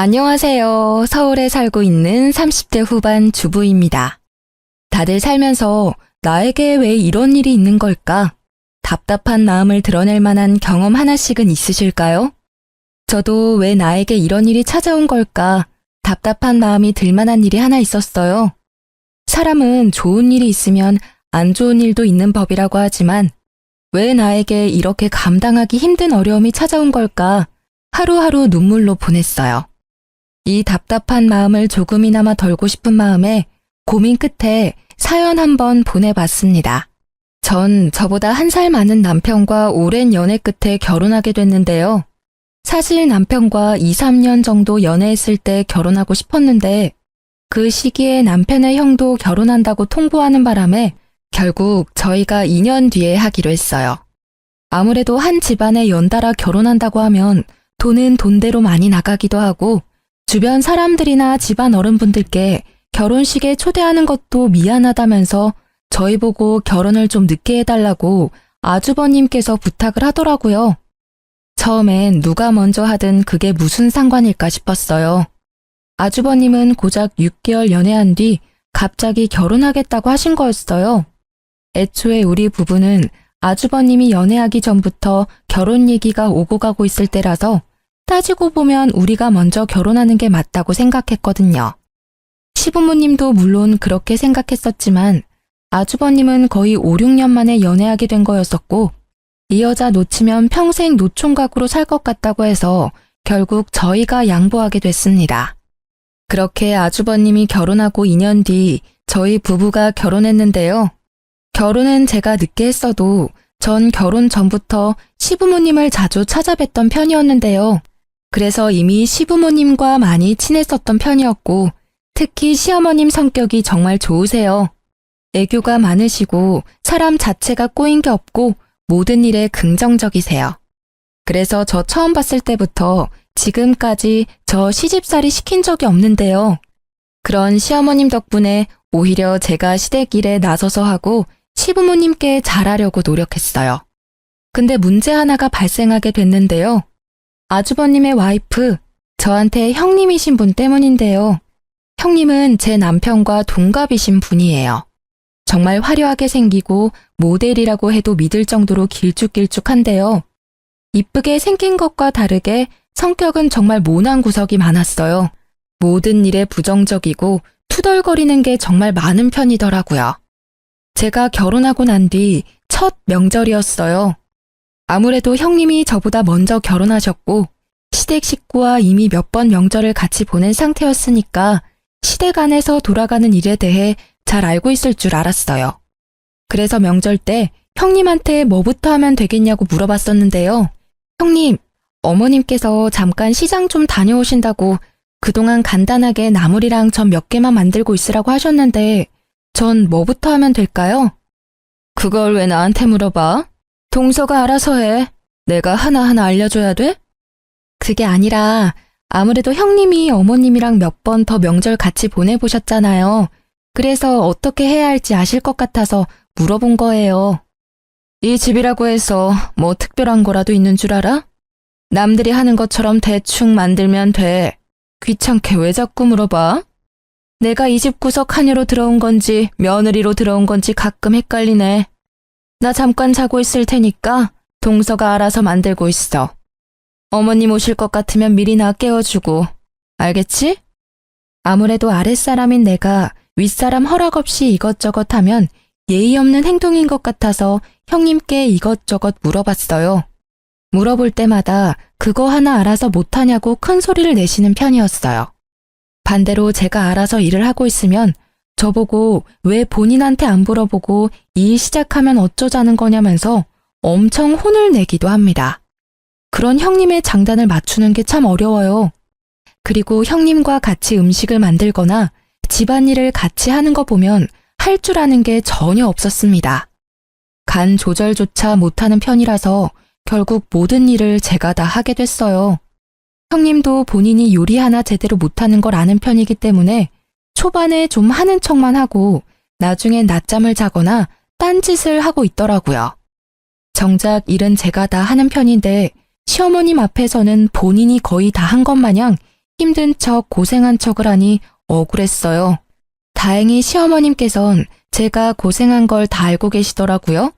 안녕하세요. 서울에 살고 있는 30대 후반 주부입니다. 다들 살면서 나에게 왜 이런 일이 있는 걸까? 답답한 마음을 드러낼 만한 경험 하나씩은 있으실까요? 저도 왜 나에게 이런 일이 찾아온 걸까? 답답한 마음이 들 만한 일이 하나 있었어요. 사람은 좋은 일이 있으면 안 좋은 일도 있는 법이라고 하지만 왜 나에게 이렇게 감당하기 힘든 어려움이 찾아온 걸까? 하루하루 눈물로 보냈어요. 이 답답한 마음을 조금이나마 덜고 싶은 마음에 고민 끝에 사연 한번 보내봤습니다. 전 저보다 1살 많은 남편과 오랜 연애 끝에 결혼하게 됐는데요. 사실 남편과 2, 3년 정도 연애했을 때 결혼하고 싶었는데 그 시기에 남편의 형도 결혼한다고 통보하는 바람에 결국 저희가 2년 뒤에 하기로 했어요. 아무래도 한 집안에 연달아 결혼한다고 하면 돈은 돈대로 많이 나가기도 하고 주변 사람들이나 집안 어른분들께 결혼식에 초대하는 것도 미안하다면서 저희 보고 결혼을 좀 늦게 해달라고 아주버님께서 부탁을 하더라고요. 처음엔 누가 먼저 하든 그게 무슨 상관일까 싶었어요. 아주버님은 고작 6개월 연애한 뒤 갑자기 결혼하겠다고 하신 거였어요. 애초에 우리 부부는 아주버님이 연애하기 전부터 결혼 얘기가 오고 가고 있을 때라서 따지고 보면 우리가 먼저 결혼하는 게 맞다고 생각했거든요. 시부모님도 물론 그렇게 생각했었지만 아주버님은 거의 5, 6년 만에 연애하게 된 거였었고 이 여자 놓치면 평생 노총각으로 살 것 같다고 해서 결국 저희가 양보하게 됐습니다. 그렇게 아주버님이 결혼하고 2년 뒤 저희 부부가 결혼했는데요. 결혼은 제가 늦게 했어도 전 결혼 전부터 시부모님을 자주 찾아뵀던 편이었는데요. 그래서 이미 시부모님과 많이 친했었던 편이었고 특히 시어머님 성격이 정말 좋으세요. 애교가 많으시고 사람 자체가 꼬인 게 없고 모든 일에 긍정적이세요. 그래서 저 처음 봤을 때부터 지금까지 저 시집살이 시킨 적이 없는데요. 그런 시어머님 덕분에 오히려 제가 시댁일에 나서서 하고 시부모님께 잘하려고 노력했어요. 근데 문제 하나가 발생하게 됐는데요. 아주버님의 와이프, 저한테 형님이신 분 때문인데요. 형님은 제 남편과 동갑이신 분이에요. 정말 화려하게 생기고 모델이라고 해도 믿을 정도로 길쭉길쭉한데요. 이쁘게 생긴 것과 다르게 성격은 정말 모난 구석이 많았어요. 모든 일에 부정적이고 투덜거리는 게 정말 많은 편이더라고요. 제가 결혼하고 난 뒤 첫 명절이었어요. 아무래도 형님이 저보다 먼저 결혼하셨고 시댁 식구와 이미 몇 번 명절을 같이 보낸 상태였으니까 시댁 안에서 돌아가는 일에 대해 잘 알고 있을 줄 알았어요. 그래서 명절 때 형님한테 뭐부터 하면 되겠냐고 물어봤었는데요. 형님, 어머님께서 잠깐 시장 좀 다녀오신다고 그동안 간단하게 나물이랑 전 몇 개만 만들고 있으라고 하셨는데 전 뭐부터 하면 될까요? 그걸 왜 나한테 물어봐? 동서가 알아서 해. 내가 하나하나 알려줘야 돼? 그게 아니라 아무래도 형님이 어머님이랑 몇 번 더 명절 같이 보내보셨잖아요. 그래서 어떻게 해야 할지 아실 것 같아서 물어본 거예요. 이 집이라고 해서 뭐 특별한 거라도 있는 줄 알아? 남들이 하는 것처럼 대충 만들면 돼. 귀찮게 왜 자꾸 물어봐? 내가 이 집 구석 하녀로 들어온 건지 며느리로 들어온 건지 가끔 헷갈리네. 나 잠깐 자고 있을 테니까 동서가 알아서 만들고 있어. 어머님 오실 것 같으면 미리 나 깨워주고. 알겠지? 아무래도 아랫사람인 내가 윗사람 허락 없이 이것저것 하면 예의 없는 행동인 것 같아서 형님께 이것저것 물어봤어요. 물어볼 때마다 그거 하나 알아서 못하냐고 큰 소리를 내시는 편이었어요. 반대로 제가 알아서 일을 하고 있으면 저보고 왜 본인한테 안 물어보고 일 시작하면 어쩌자는 거냐면서 엄청 혼을 내기도 합니다. 그런 형님의 장단을 맞추는 게 참 어려워요. 그리고 형님과 같이 음식을 만들거나 집안일을 같이 하는 거 보면 할 줄 아는 게 전혀 없었습니다. 간 조절조차 못하는 편이라서 결국 모든 일을 제가 다 하게 됐어요. 형님도 본인이 요리 하나 제대로 못하는 걸 아는 편이기 때문에 초반에 좀 하는 척만 하고 나중엔 낮잠을 자거나 딴짓을 하고 있더라고요. 정작 일은 제가 다 하는 편인데 시어머님 앞에서는 본인이 거의 다 한 것 마냥 힘든 척 고생한 척을 하니 억울했어요. 다행히 시어머님께선 제가 고생한 걸 다 알고 계시더라고요.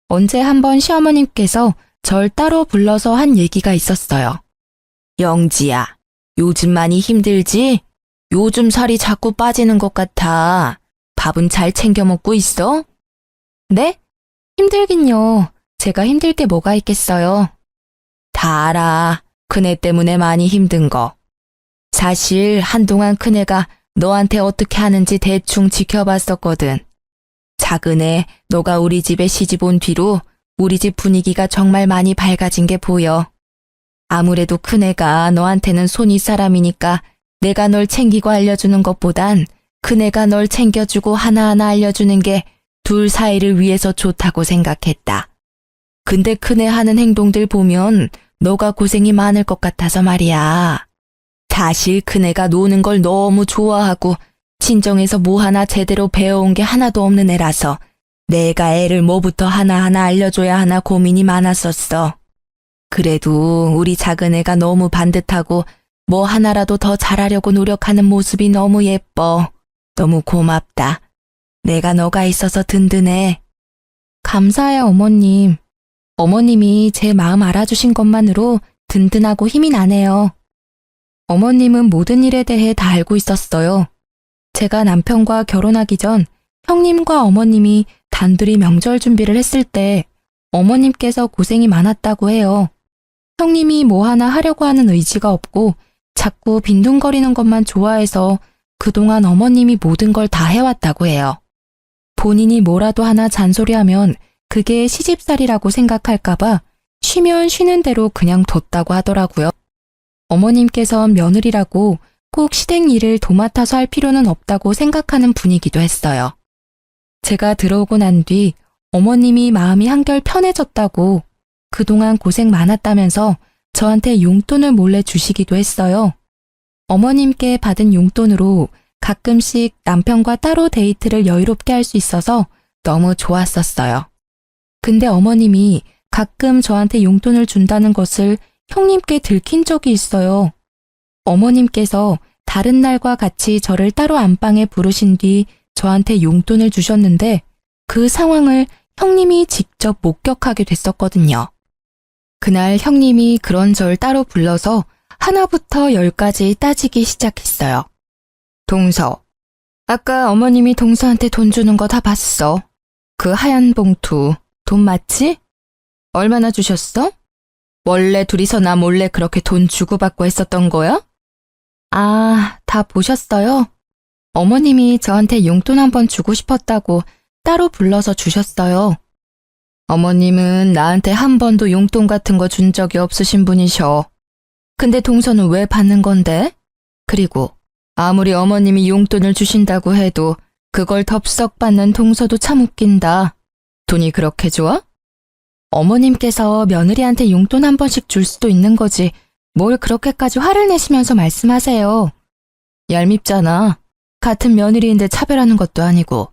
언제 한번 시어머님께서 절 따로 불러서 한 얘기가 있었어요. 영지야, 요즘 많이 힘들지? 요즘 살이 자꾸 빠지는 것 같아. 밥은 잘 챙겨 먹고 있어? 네? 힘들긴요. 제가 힘들 게 뭐가 있겠어요. 다 알아. 큰애 때문에 많이 힘든 거. 사실 한동안 큰애가 너한테 어떻게 하는지 대충 지켜봤었거든. 작은애, 너가 우리 집에 시집 온 뒤로 우리 집 분위기가 정말 많이 밝아진 게 보여. 아무래도 큰애가 너한테는 손윗 사람이니까 내가 널 챙기고 알려주는 것보단 큰애가 널 챙겨주고 하나하나 알려주는 게 둘 사이를 위해서 좋다고 생각했다. 근데 큰애 하는 행동들 보면 너가 고생이 많을 것 같아서 말이야. 사실 큰애가 노는 걸 너무 좋아하고 친정에서 뭐 하나 제대로 배워온 게 하나도 없는 애라서 내가 애를 뭐부터 하나하나 알려줘야 하나 고민이 많았었어. 그래도 우리 작은애가 너무 반듯하고 뭐 하나라도 더 잘하려고 노력하는 모습이 너무 예뻐. 너무 고맙다. 내가 너가 있어서 든든해. 감사해요, 어머님. 어머님이 제 마음 알아주신 것만으로 든든하고 힘이 나네요. 어머님은 모든 일에 대해 다 알고 있었어요. 제가 남편과 결혼하기 전 형님과 어머님이 단둘이 명절 준비를 했을 때 어머님께서 고생이 많았다고 해요. 형님이 뭐 하나 하려고 하는 의지가 없고 자꾸 빈둥거리는 것만 좋아해서 그동안 어머님이 모든 걸 다 해왔다고 해요. 본인이 뭐라도 하나 잔소리하면 그게 시집살이라고 생각할까봐 쉬면 쉬는 대로 그냥 뒀다고 하더라고요. 어머님께선 며느리라고 꼭 시댁 일을 도맡아서 할 필요는 없다고 생각하는 분이기도 했어요. 제가 들어오고 난 뒤 어머님이 마음이 한결 편해졌다고 그동안 고생 많았다면서 저한테 용돈을 몰래 주시기도 했어요. 어머님께 받은 용돈으로 가끔씩 남편과 따로 데이트를 여유롭게 할 수 있어서 너무 좋았었어요. 근데 어머님이 가끔 저한테 용돈을 준다는 것을 형님께 들킨 적이 있어요. 어머님께서 다른 날과 같이 저를 따로 안방에 부르신 뒤 저한테 용돈을 주셨는데 그 상황을 형님이 직접 목격하게 됐었거든요. 그날 형님이 그런 절 따로 불러서 하나부터 10까지 따지기 시작했어요. 동서, 아까 어머님이 동서한테 돈 주는 거 다 봤어. 그 하얀 봉투, 돈 맞지? 얼마나 주셨어? 원래 둘이서 나 몰래 그렇게 돈 주고받고 했었던 거야? 아, 다 보셨어요? 어머님이 저한테 용돈 한번 주고 싶었다고 따로 불러서 주셨어요. 어머님은 나한테 한 번도 용돈 같은 거 준 적이 없으신 분이셔. 근데 동서는 왜 받는 건데? 그리고 아무리 어머님이 용돈을 주신다고 해도 그걸 덥석 받는 동서도 참 웃긴다. 돈이 그렇게 좋아? 어머님께서 며느리한테 용돈 한 번씩 줄 수도 있는 거지 뭘 그렇게까지 화를 내시면서 말씀하세요. 얄밉잖아. 같은 며느리인데 차별하는 것도 아니고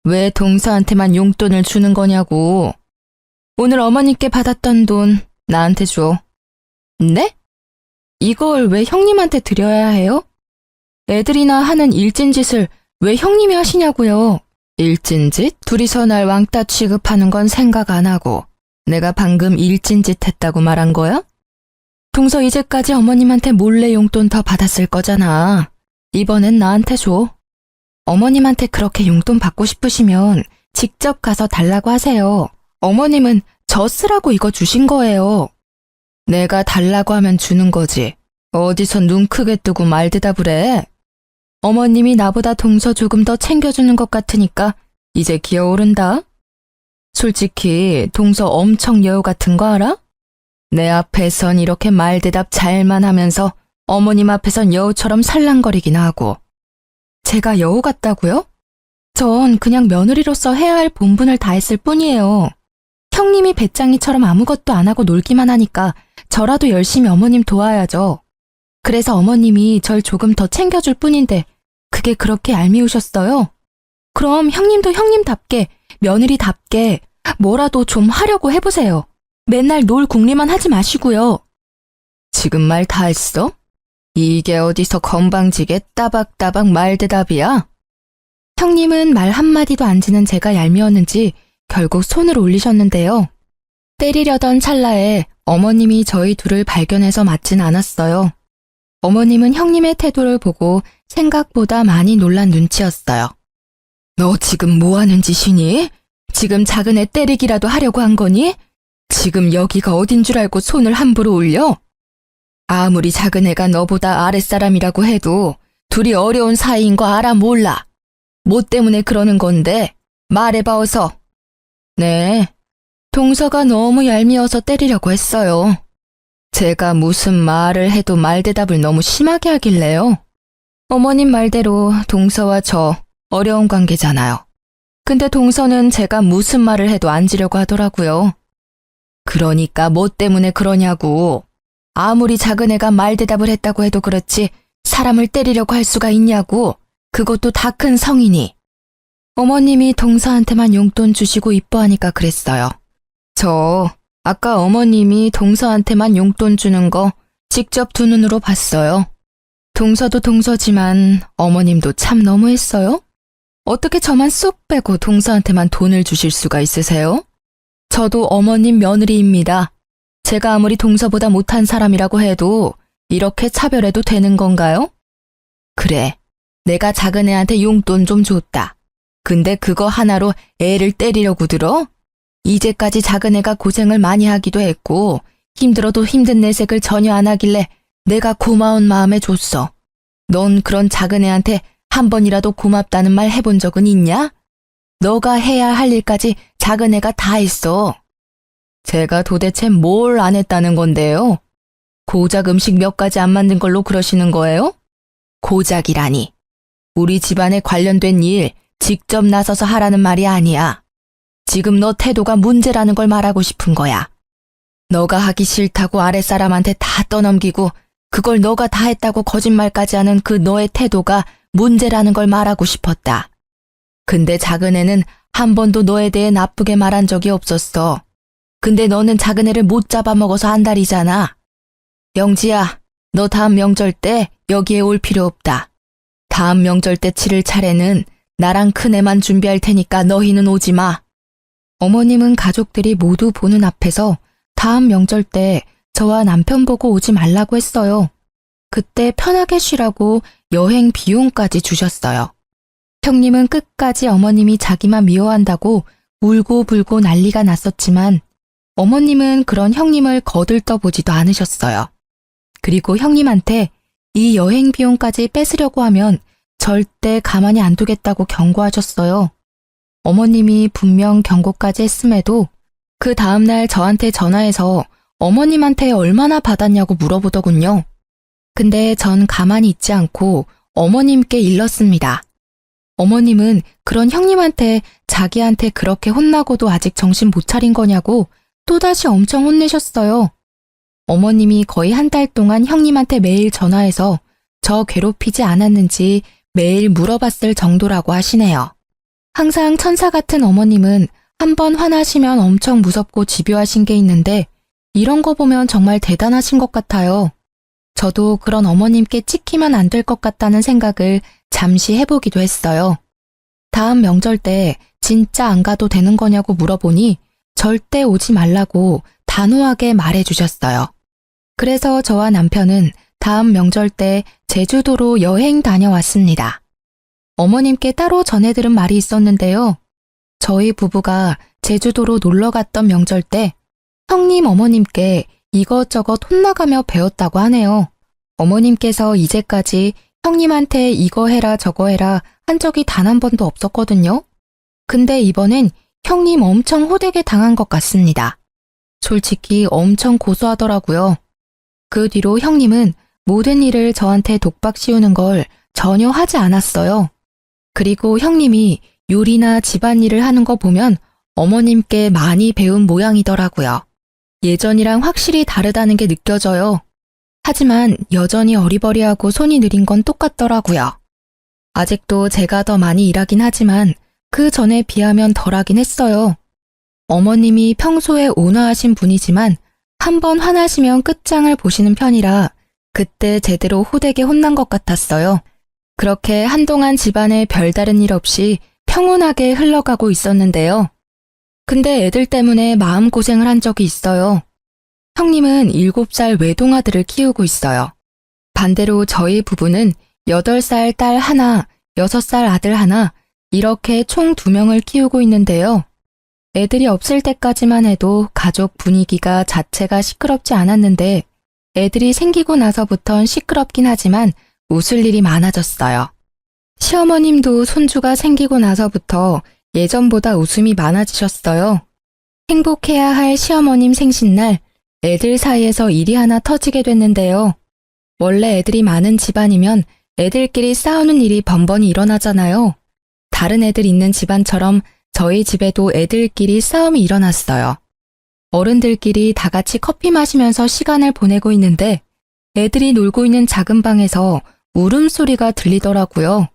왜 동서한테만 용돈을 주는 거냐고. 오늘 어머님께 받았던 돈 나한테 줘. 네? 이걸 왜 형님한테 드려야 해요? 애들이나 하는 일진짓을 왜 형님이 하시냐고요. 일진짓? 둘이서 날 왕따 취급하는 건 생각 안 하고 내가 방금 일진짓 했다고 말한 거야? 동서 이제까지 어머님한테 몰래 용돈 더 받았을 거잖아. 이번엔 나한테 줘. 어머님한테 그렇게 용돈 받고 싶으시면 직접 가서 달라고 하세요. 어머님은 저 쓰라고 이거 주신 거예요. 내가 달라고 하면 주는 거지. 어디서 눈 크게 뜨고 말 대답을 해. 어머님이 나보다 동서 조금 더 챙겨주는 것 같으니까 이제 기어오른다. 솔직히 동서 엄청 여우 같은 거 알아? 내 앞에선 이렇게 말 대답 잘만 하면서 어머님 앞에선 여우처럼 살랑거리긴 하고. 제가 여우 같다고요? 전 그냥 며느리로서 해야 할 본분을 다했을 뿐이에요. 형님이 배짱이처럼 아무것도 안 하고 놀기만 하니까 저라도 열심히 어머님 도와야죠. 그래서 어머님이 절 조금 더 챙겨줄 뿐인데 그게 그렇게 얄미우셨어요? 그럼 형님도 형님답게 며느리답게 뭐라도 좀 하려고 해보세요. 맨날 놀 궁리만 하지 마시고요. 지금 말 다 했어? 이게 어디서 건방지게 따박따박 말대답이야? 형님은 말 한마디도 안 지는 제가 얄미웠는지 결국 손을 올리셨는데요. 때리려던 찰나에 어머님이 저희 둘을 발견해서 맞진 않았어요. 어머님은 형님의 태도를 보고 생각보다 많이 놀란 눈치였어요. 너 지금 뭐 하는 짓이니? 지금 작은 애 때리기라도 하려고 한 거니? 지금 여기가 어딘 줄 알고 손을 함부로 올려? 아무리 작은 애가 너보다 아랫사람이라고 해도 둘이 어려운 사이인 거 알아 몰라. 뭐 때문에 그러는 건데? 말해봐 어서. 네, 동서가 너무 얄미워서 때리려고 했어요. 제가 무슨 말을 해도 말대답을 너무 심하게 하길래요. 어머님 말대로 동서와 저 어려운 관계잖아요. 근데 동서는 제가 무슨 말을 해도 앉으려고 하더라고요. 그러니까 뭐 때문에 그러냐고. 아무리 작은 애가 말대답을 했다고 해도 그렇지 사람을 때리려고 할 수가 있냐고. 그것도 다 큰 성인이. 어머님이 동서한테만 용돈 주시고 이뻐하니까 그랬어요. 저 아까 어머님이 동서한테만 용돈 주는 거 직접 두 눈으로 봤어요. 동서도 동서지만 어머님도 참 너무했어요. 어떻게 저만 쏙 빼고 동서한테만 돈을 주실 수가 있으세요? 저도 어머님 며느리입니다. 제가 아무리 동서보다 못한 사람이라고 해도 이렇게 차별해도 되는 건가요? 그래, 내가 작은 애한테 용돈 좀 줬다. 근데 그거 하나로 애를 때리려고 들어? 이제까지 작은 애가 고생을 많이 하기도 했고 힘들어도 힘든 내색을 전혀 안 하길래 내가 고마운 마음에 줬어. 넌 그런 작은 애한테 한 번이라도 고맙다는 말 해본 적은 있냐? 너가 해야 할 일까지 작은 애가 다 했어. 제가 도대체 뭘 안 했다는 건데요? 고작 음식 몇 가지 안 만든 걸로 그러시는 거예요? 고작이라니. 우리 집안에 관련된 일 직접 나서서 하라는 말이 아니야. 지금 너 태도가 문제라는 걸 말하고 싶은 거야. 너가 하기 싫다고 아랫사람한테 다 떠넘기고 그걸 너가 다 했다고 거짓말까지 하는 그 너의 태도가 문제라는 걸 말하고 싶었다. 근데 작은 애는 한 번도 너에 대해 나쁘게 말한 적이 없었어. 근데 너는 작은 애를 못 잡아먹어서 안달이잖아. 영지야, 너 다음 명절 때 여기에 올 필요 없다. 다음 명절 때 치를 차례는 나랑 큰애만 준비할 테니까 너희는 오지 마. 어머님은 가족들이 모두 보는 앞에서 다음 명절 때 저와 남편 보고 오지 말라고 했어요. 그때 편하게 쉬라고 여행 비용까지 주셨어요. 형님은 끝까지 어머님이 자기만 미워한다고 울고 불고 난리가 났었지만 어머님은 그런 형님을 거들떠보지도 않으셨어요. 그리고 형님한테 이 여행 비용까지 뺏으려고 하면 절대 가만히 안 두겠다고 경고하셨어요. 어머님이 분명 경고까지 했음에도 그 다음날 저한테 전화해서 어머님한테 얼마나 받았냐고 물어보더군요. 근데 전 가만히 있지 않고 어머님께 일렀습니다. 어머님은 그런 형님한테 자기한테 그렇게 혼나고도 아직 정신 못 차린 거냐고 또다시 엄청 혼내셨어요. 어머님이 거의 한 달 동안 형님한테 매일 전화해서 저 괴롭히지 않았는지 매일 물어봤을 정도라고 하시네요. 항상 천사 같은 어머님은 한 번 화나시면 엄청 무섭고 집요하신 게 있는데 이런 거 보면 정말 대단하신 것 같아요. 저도 그런 어머님께 찍히면 안 될 것 같다는 생각을 잠시 해보기도 했어요. 다음 명절 때 진짜 안 가도 되는 거냐고 물어보니 절대 오지 말라고 단호하게 말해주셨어요. 그래서 저와 남편은 다음 명절 때 제주도로 여행 다녀왔습니다. 어머님께 따로 전해들은 말이 있었는데요. 저희 부부가 제주도로 놀러 갔던 명절 때 형님 어머님께 이것저것 혼나가며 배웠다고 하네요. 어머님께서 이제까지 형님한테 이거 해라 저거 해라 한 적이 단 한 번도 없었거든요. 근데 이번엔 형님 엄청 호되게 당한 것 같습니다. 솔직히 엄청 고소하더라고요. 그 뒤로 형님은 모든 일을 저한테 독박 씌우는 걸 전혀 하지 않았어요. 그리고 형님이 요리나 집안일을 하는 거 보면 어머님께 많이 배운 모양이더라고요. 예전이랑 확실히 다르다는 게 느껴져요. 하지만 여전히 어리버리하고 손이 느린 건 똑같더라고요. 아직도 제가 더 많이 일하긴 하지만 그 전에 비하면 덜하긴 했어요. 어머님이 평소에 온화하신 분이지만 한번 화나시면 끝장을 보시는 편이라 그때 제대로 호되게 혼난 것 같았어요. 그렇게 한동안 집안에 별다른 일 없이 평온하게 흘러가고 있었는데요. 근데 애들 때문에 마음고생을 한 적이 있어요. 형님은 7살 외동아들을 키우고 있어요. 반대로 저희 부부는 8살 딸 하나, 6살 아들 하나, 이렇게 총 2명을 키우고 있는데요. 애들이 없을 때까지만 해도 가족 분위기가 자체가 시끄럽지 않았는데 애들이 생기고 나서부턴 시끄럽긴 하지만 웃을 일이 많아졌어요. 시어머님도 손주가 생기고 나서부터 예전보다 웃음이 많아지셨어요. 행복해야 할 시어머님 생신날 애들 사이에서 일이 하나 터지게 됐는데요. 원래 애들이 많은 집안이면 애들끼리 싸우는 일이 번번이 일어나잖아요. 다른 애들 있는 집안처럼 저희 집에도 애들끼리 싸움이 일어났어요. 어른들끼리 다 같이 커피 마시면서 시간을 보내고 있는데 애들이 놀고 있는 작은 방에서 울음소리가 들리더라고요.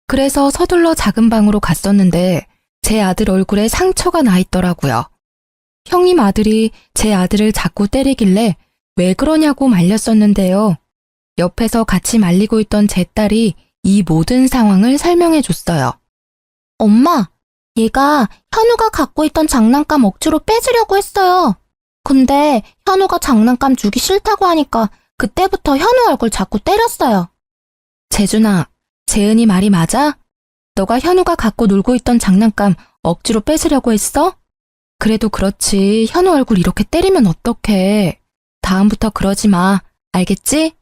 그래서 서둘러 작은 방으로 갔었는데 제 아들 얼굴에 상처가 나 있더라고요. 형님 아들이 제 아들을 자꾸 때리길래 왜 그러냐고 말렸었는데요. 옆에서 같이 말리고 있던 제 딸이 이 모든 상황을 설명해 줬어요. 엄마, 얘가 현우가 갖고 있던 장난감 억지로 뺏으려고 했어요. 근데 현우가 장난감 주기 싫다고 하니까 그때부터 현우 얼굴 자꾸 때렸어요. 재준아, 재은이 말이 맞아? 너가 현우가 갖고 놀고 있던 장난감 억지로 뺏으려고 했어? 그래도 그렇지, 현우 얼굴 이렇게 때리면 어떡해. 다음부터 그러지 마, 알겠지?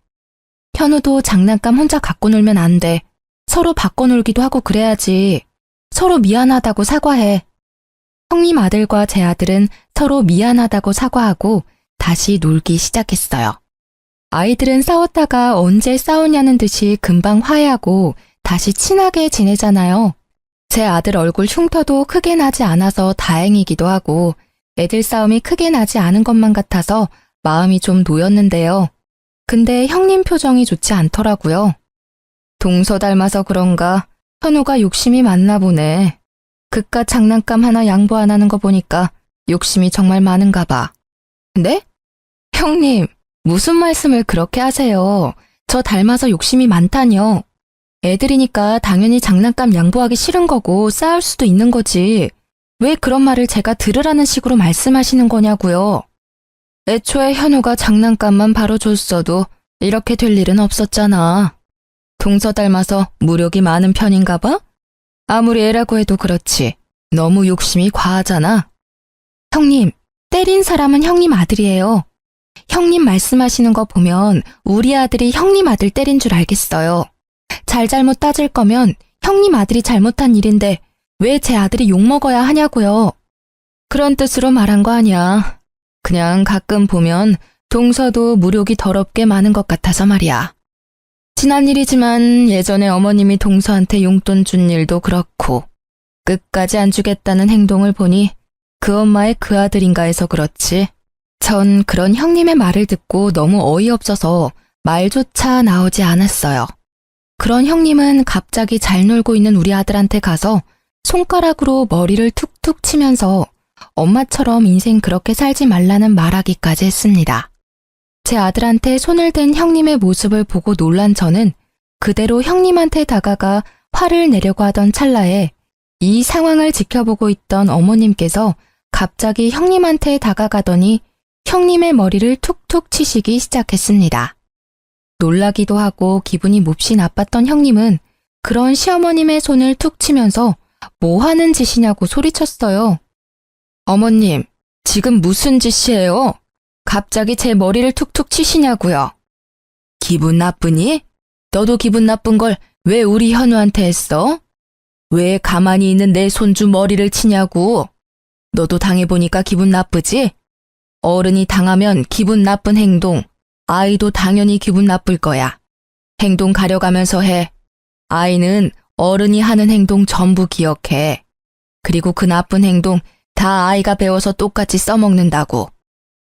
현우도 장난감 혼자 갖고 놀면 안 돼. 서로 바꿔놀기도 하고 그래야지. 서로 미안하다고 사과해. 형님 아들과 제 아들은 서로 미안하다고 사과하고 다시 놀기 시작했어요. 아이들은 싸웠다가 언제 싸우냐는 듯이 금방 화해하고 다시 친하게 지내잖아요. 제 아들 얼굴 흉터도 크게 나지 않아서 다행이기도 하고 애들 싸움이 크게 나지 않은 것만 같아서 마음이 좀 놓였는데요. 근데 형님 표정이 좋지 않더라고요. 동서 닮아서 그런가 현우가 욕심이 많나 보네. 그깟 장난감 하나 양보 안 하는 거 보니까 욕심이 정말 많은가 봐. 네? 형님, 무슨 말씀을 그렇게 하세요? 저 닮아서 욕심이 많다뇨. 애들이니까 당연히 장난감 양보하기 싫은 거고 싸울 수도 있는 거지. 왜 그런 말을 제가 들으라는 식으로 말씀하시는 거냐고요. 애초에 현우가 장난감만 바로 줬어도 이렇게 될 일은 없었잖아. 동서 닮아서 무력이 많은 편인가 봐? 아무리 애라고 해도 그렇지. 너무 욕심이 과하잖아. 형님, 때린 사람은 형님 아들이에요. 형님 말씀하시는 거 보면 우리 아들이 형님 아들 때린 줄 알겠어요. 잘잘못 따질 거면 형님 아들이 잘못한 일인데 왜 제 아들이 욕먹어야 하냐고요. 그런 뜻으로 말한 거 아니야. 그냥 가끔 보면 동서도 무력이 더럽게 많은 것 같아서 말이야. 지난 일이지만 예전에 어머님이 동서한테 용돈 준 일도 그렇고 끝까지 안 주겠다는 행동을 보니 그 엄마의 그 아들인가 해서 그렇지. 전 그런 형님의 말을 듣고 너무 어이없어서 말조차 나오지 않았어요. 그런 형님은 갑자기 잘 놀고 있는 우리 아들한테 가서 손가락으로 머리를 툭툭 치면서 엄마처럼 인생 그렇게 살지 말라는 말하기까지 했습니다. 제 아들한테 손을 댄 형님의 모습을 보고 놀란 저는 그대로 형님한테 다가가 화를 내려고 하던 찰나에 이 상황을 지켜보고 있던 어머님께서 갑자기 형님한테 다가가더니 형님의 머리를 툭툭 치시기 시작했습니다. 놀라기도 하고 기분이 몹시 나빴던 형님은 그런 시어머님의 손을 툭 치면서 뭐 하는 짓이냐고 소리쳤어요. 어머님, 지금 무슨 짓이에요? 갑자기 제 머리를 툭툭 치시냐고요. 기분 나쁘니? 너도 기분 나쁜 걸 왜 우리 현우한테 했어? 왜 가만히 있는 내 손주 머리를 치냐고? 너도 당해보니까 기분 나쁘지? 어른이 당하면 기분 나쁜 행동, 아이도 당연히 기분 나쁠 거야. 행동 가려가면서 해. 아이는 어른이 하는 행동 전부 기억해. 그리고 그 나쁜 행동 다 아이가 배워서 똑같이 써먹는다고.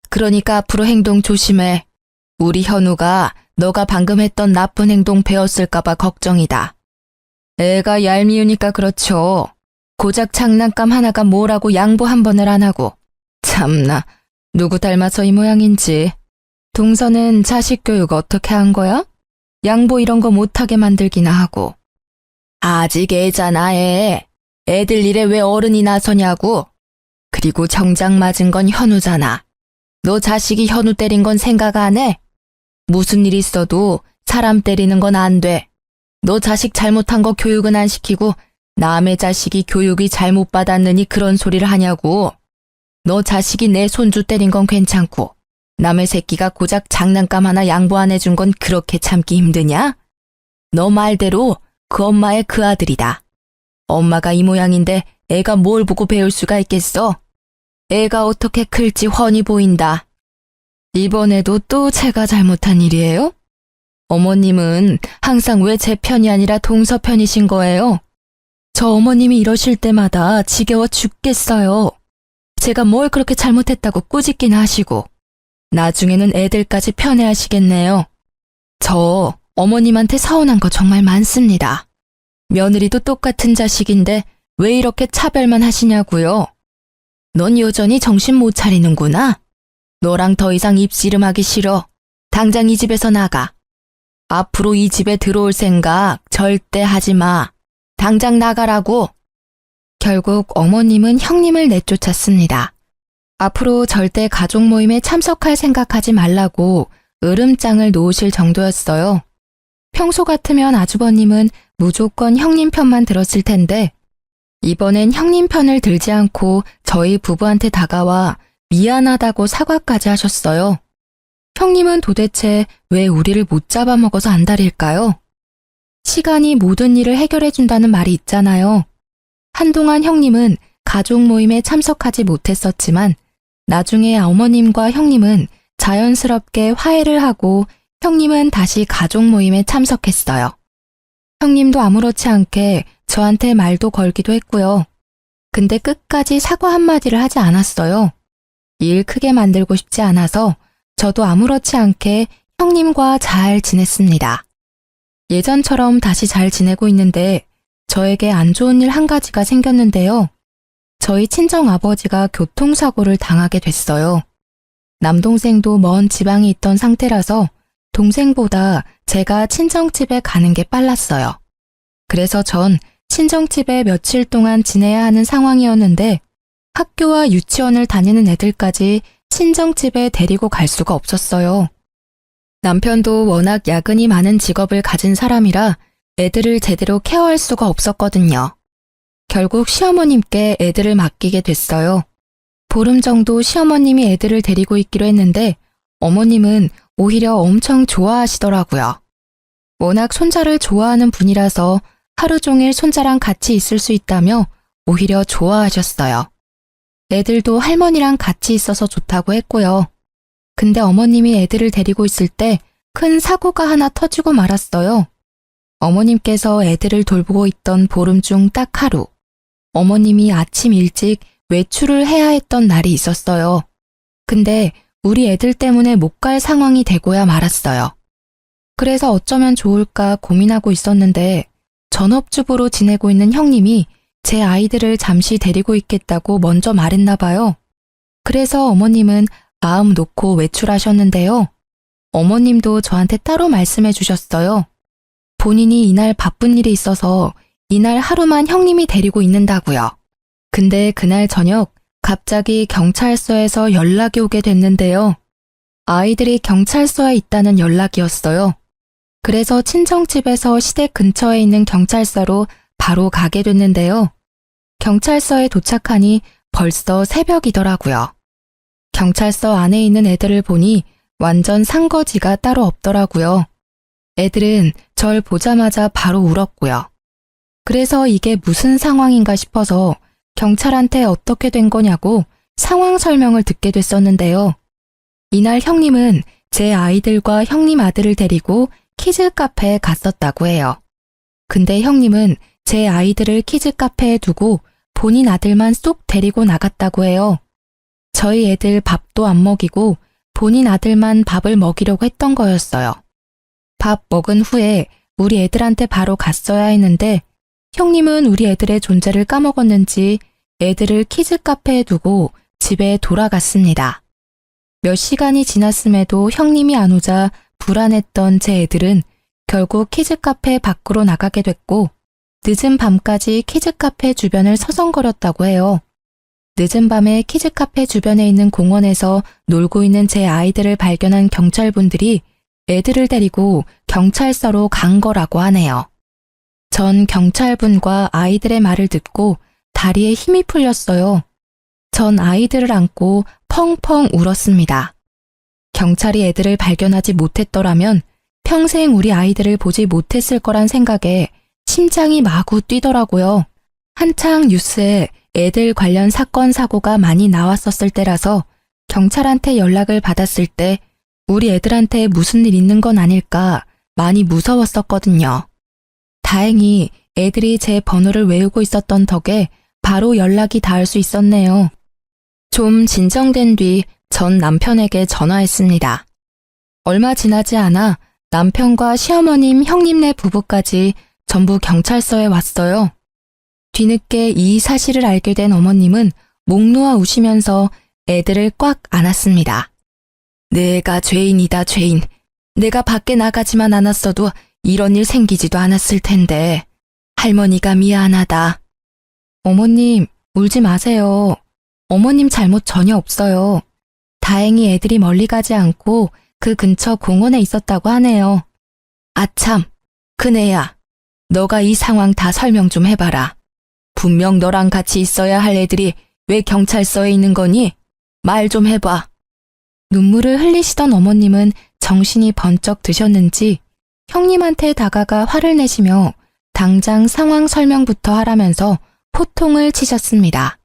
그러니까 앞으로 행동 조심해. 우리 현우가 너가 방금 했던 나쁜 행동 배웠을까봐 걱정이다. 애가 얄미우니까 그렇죠. 고작 장난감 하나가 뭐라고 양보 한 번을 안 하고. 참나, 누구 닮아서 이 모양인지. 동서는 자식 교육 어떻게 한 거야? 양보 이런 거 못하게 만들기나 하고. 아직 애잖아, 애. 애들 일에 왜 어른이 나서냐고. 그리고 정작 맞은 건 현우잖아. 너 자식이 현우 때린 건 생각 안 해? 무슨 일 있어도 사람 때리는 건 안 돼. 너 자식 잘못한 거 교육은 안 시키고 남의 자식이 교육이 잘못 받았느니 그런 소리를 하냐고. 너 자식이 내 손주 때린 건 괜찮고 남의 새끼가 고작 장난감 하나 양보 안 해준 건 그렇게 참기 힘드냐? 너 말대로 그 엄마의 그 아들이다. 엄마가 이 모양인데 애가 뭘 보고 배울 수가 있겠어? 애가 어떻게 클지 훤히 보인다. 이번에도 또 제가 잘못한 일이에요? 어머님은 항상 왜 제 편이 아니라 동서 편이신 거예요? 저 어머님이 이러실 때마다 지겨워 죽겠어요. 제가 뭘 그렇게 잘못했다고 꾸짖기나 하시고 나중에는 애들까지 편애하시겠네요. 저 어머님한테 서운한 거 정말 많습니다. 며느리도 똑같은 자식인데 왜 이렇게 차별만 하시냐고요. 넌 여전히 정신 못 차리는구나. 너랑 더 이상 입씨름하기 싫어. 당장 이 집에서 나가. 앞으로 이 집에 들어올 생각 절대 하지 마. 당장 나가라고. 결국 어머님은 형님을 내쫓았습니다. 앞으로 절대 가족 모임에 참석할 생각하지 말라고 으름장을 놓으실 정도였어요. 평소 같으면 아주버님은 무조건 형님 편만 들었을 텐데 이번엔 형님 편을 들지 않고 저희 부부한테 다가와 미안하다고 사과까지 하셨어요. 형님은 도대체 왜 우리를 못 잡아먹어서 안달일까요? 시간이 모든 일을 해결해준다는 말이 있잖아요. 한동안 형님은 가족 모임에 참석하지 못했었지만 나중에 어머님과 형님은 자연스럽게 화해를 하고 형님은 다시 가족 모임에 참석했어요. 형님도 아무렇지 않게 저한테 말도 걸기도 했고요. 근데 끝까지 사과 한마디를 하지 않았어요. 일 크게 만들고 싶지 않아서 저도 아무렇지 않게 형님과 잘 지냈습니다. 예전처럼 다시 잘 지내고 있는데 저에게 안 좋은 일 한 가지가 생겼는데요. 저희 친정아버지가 교통사고를 당하게 됐어요. 남동생도 먼 지방에 있던 상태라서 동생보다 제가 친정집에 가는 게 빨랐어요. 그래서 전 친정집에 며칠 동안 지내야 하는 상황이었는데 학교와 유치원을 다니는 애들까지 친정집에 데리고 갈 수가 없었어요. 남편도 워낙 야근이 많은 직업을 가진 사람이라 애들을 제대로 케어할 수가 없었거든요. 결국 시어머님께 애들을 맡기게 됐어요. 보름 정도 시어머님이 애들을 데리고 있기로 했는데 어머님은 오히려 엄청 좋아하시더라고요. 워낙 손자를 좋아하는 분이라서 하루 종일 손자랑 같이 있을 수 있다며 오히려 좋아하셨어요. 애들도 할머니랑 같이 있어서 좋다고 했고요. 근데 어머님이 애들을 데리고 있을 때 큰 사고가 하나 터지고 말았어요. 어머님께서 애들을 돌보고 있던 보름 중 딱 하루, 어머님이 아침 일찍 외출을 해야 했던 날이 있었어요. 근데 우리 애들 때문에 못 갈 상황이 되고야 말았어요. 그래서 어쩌면 좋을까 고민하고 있었는데 전업주부로 지내고 있는 형님이 제 아이들을 잠시 데리고 있겠다고 먼저 말했나 봐요. 그래서 어머님은 마음 놓고 외출하셨는데요. 어머님도 저한테 따로 말씀해 주셨어요. 본인이 이날 바쁜 일이 있어서 이날 하루만 형님이 데리고 있는다고요. 근데 그날 저녁 갑자기 경찰서에서 연락이 오게 됐는데요. 아이들이 경찰서에 있다는 연락이었어요. 그래서 친정집에서 시댁 근처에 있는 경찰서로 바로 가게 됐는데요. 경찰서에 도착하니 벌써 새벽이더라고요. 경찰서 안에 있는 애들을 보니 완전 산거지가 따로 없더라고요. 애들은 절 보자마자 바로 울었고요. 그래서 이게 무슨 상황인가 싶어서 경찰한테 어떻게 된 거냐고 상황 설명을 듣게 됐었는데요. 이날 형님은 제 아이들과 형님 아들을 데리고 키즈 카페에 갔었다고 해요. 근데 형님은 제 아이들을 키즈 카페에 두고 본인 아들만 쏙 데리고 나갔다고 해요. 저희 애들 밥도 안 먹이고 본인 아들만 밥을 먹이려고 했던 거였어요. 밥 먹은 후에 우리 애들한테 바로 갔어야 했는데 형님은 우리 애들의 존재를 까먹었는지 애들을 키즈 카페에 두고 집에 돌아갔습니다. 몇 시간이 지났음에도 형님이 안 오자 불안했던 제 애들은 결국 키즈카페 밖으로 나가게 됐고 늦은 밤까지 키즈카페 주변을 서성거렸다고 해요. 늦은 밤에 키즈카페 주변에 있는 공원에서 놀고 있는 제 아이들을 발견한 경찰분들이 애들을 데리고 경찰서로 간 거라고 하네요. 전 경찰분과 아이들의 말을 듣고 다리에 힘이 풀렸어요. 전 아이들을 안고 펑펑 울었습니다. 경찰이 애들을 발견하지 못했더라면 평생 우리 아이들을 보지 못했을 거란 생각에 심장이 마구 뛰더라고요. 한창 뉴스에 애들 관련 사건 사고가 많이 나왔었을 때라서 경찰한테 연락을 받았을 때 우리 애들한테 무슨 일 있는 건 아닐까 많이 무서웠었거든요. 다행히 애들이 제 번호를 외우고 있었던 덕에 바로 연락이 닿을 수 있었네요. 좀 진정된 뒤 전 남편에게 전화했습니다. 얼마 지나지 않아 남편과 시어머님, 형님네 부부까지 전부 경찰서에 왔어요. 뒤늦게 이 사실을 알게 된 어머님은 목 놓아 우시면서 애들을 꽉 안았습니다. 내가 죄인이다, 죄인. 내가 밖에 나가지만 않았어도 이런 일 생기지도 않았을 텐데. 할머니가 미안하다. 어머님, 울지 마세요. 어머님 잘못 전혀 없어요. 다행히 애들이 멀리 가지 않고 그 근처 공원에 있었다고 하네요. 아참, 큰애야. 너가 이 상황 다 설명 좀 해봐라. 분명 너랑 같이 있어야 할 애들이 왜 경찰서에 있는 거니? 말 좀 해봐. 눈물을 흘리시던 어머님은 정신이 번쩍 드셨는지 형님한테 다가가 화를 내시며 당장 상황 설명부터 하라면서 호통을 치셨습니다.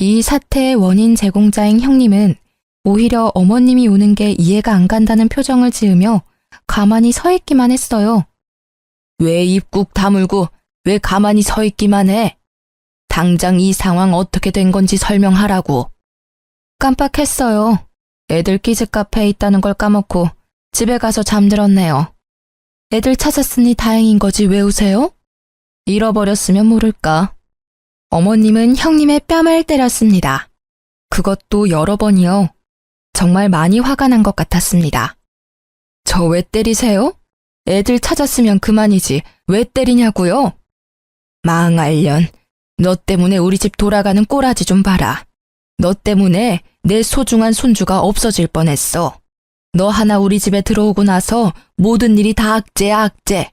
이 사태의 원인 제공자인 형님은 오히려 어머님이 우는 게 이해가 안 간다는 표정을 지으며 가만히 서 있기만 했어요. 왜 입 꾹 다물고 왜 가만히 서 있기만 해? 당장 이 상황 어떻게 된 건지 설명하라고. 깜빡했어요. 애들 키즈 카페에 있다는 걸 까먹고 집에 가서 잠들었네요. 애들 찾았으니 다행인 거지 왜 우세요? 잃어버렸으면 모를까. 어머님은 형님의 뺨을 때렸습니다. 그것도 여러 번이요. 정말 많이 화가 난 것 같았습니다. 저 왜 때리세요? 애들 찾았으면 그만이지 왜 때리냐고요? 망할년, 너 때문에 우리 집 돌아가는 꼬라지 좀 봐라. 너 때문에 내 소중한 손주가 없어질 뻔했어. 너 하나 우리 집에 들어오고 나서 모든 일이 다 악재야, 악재.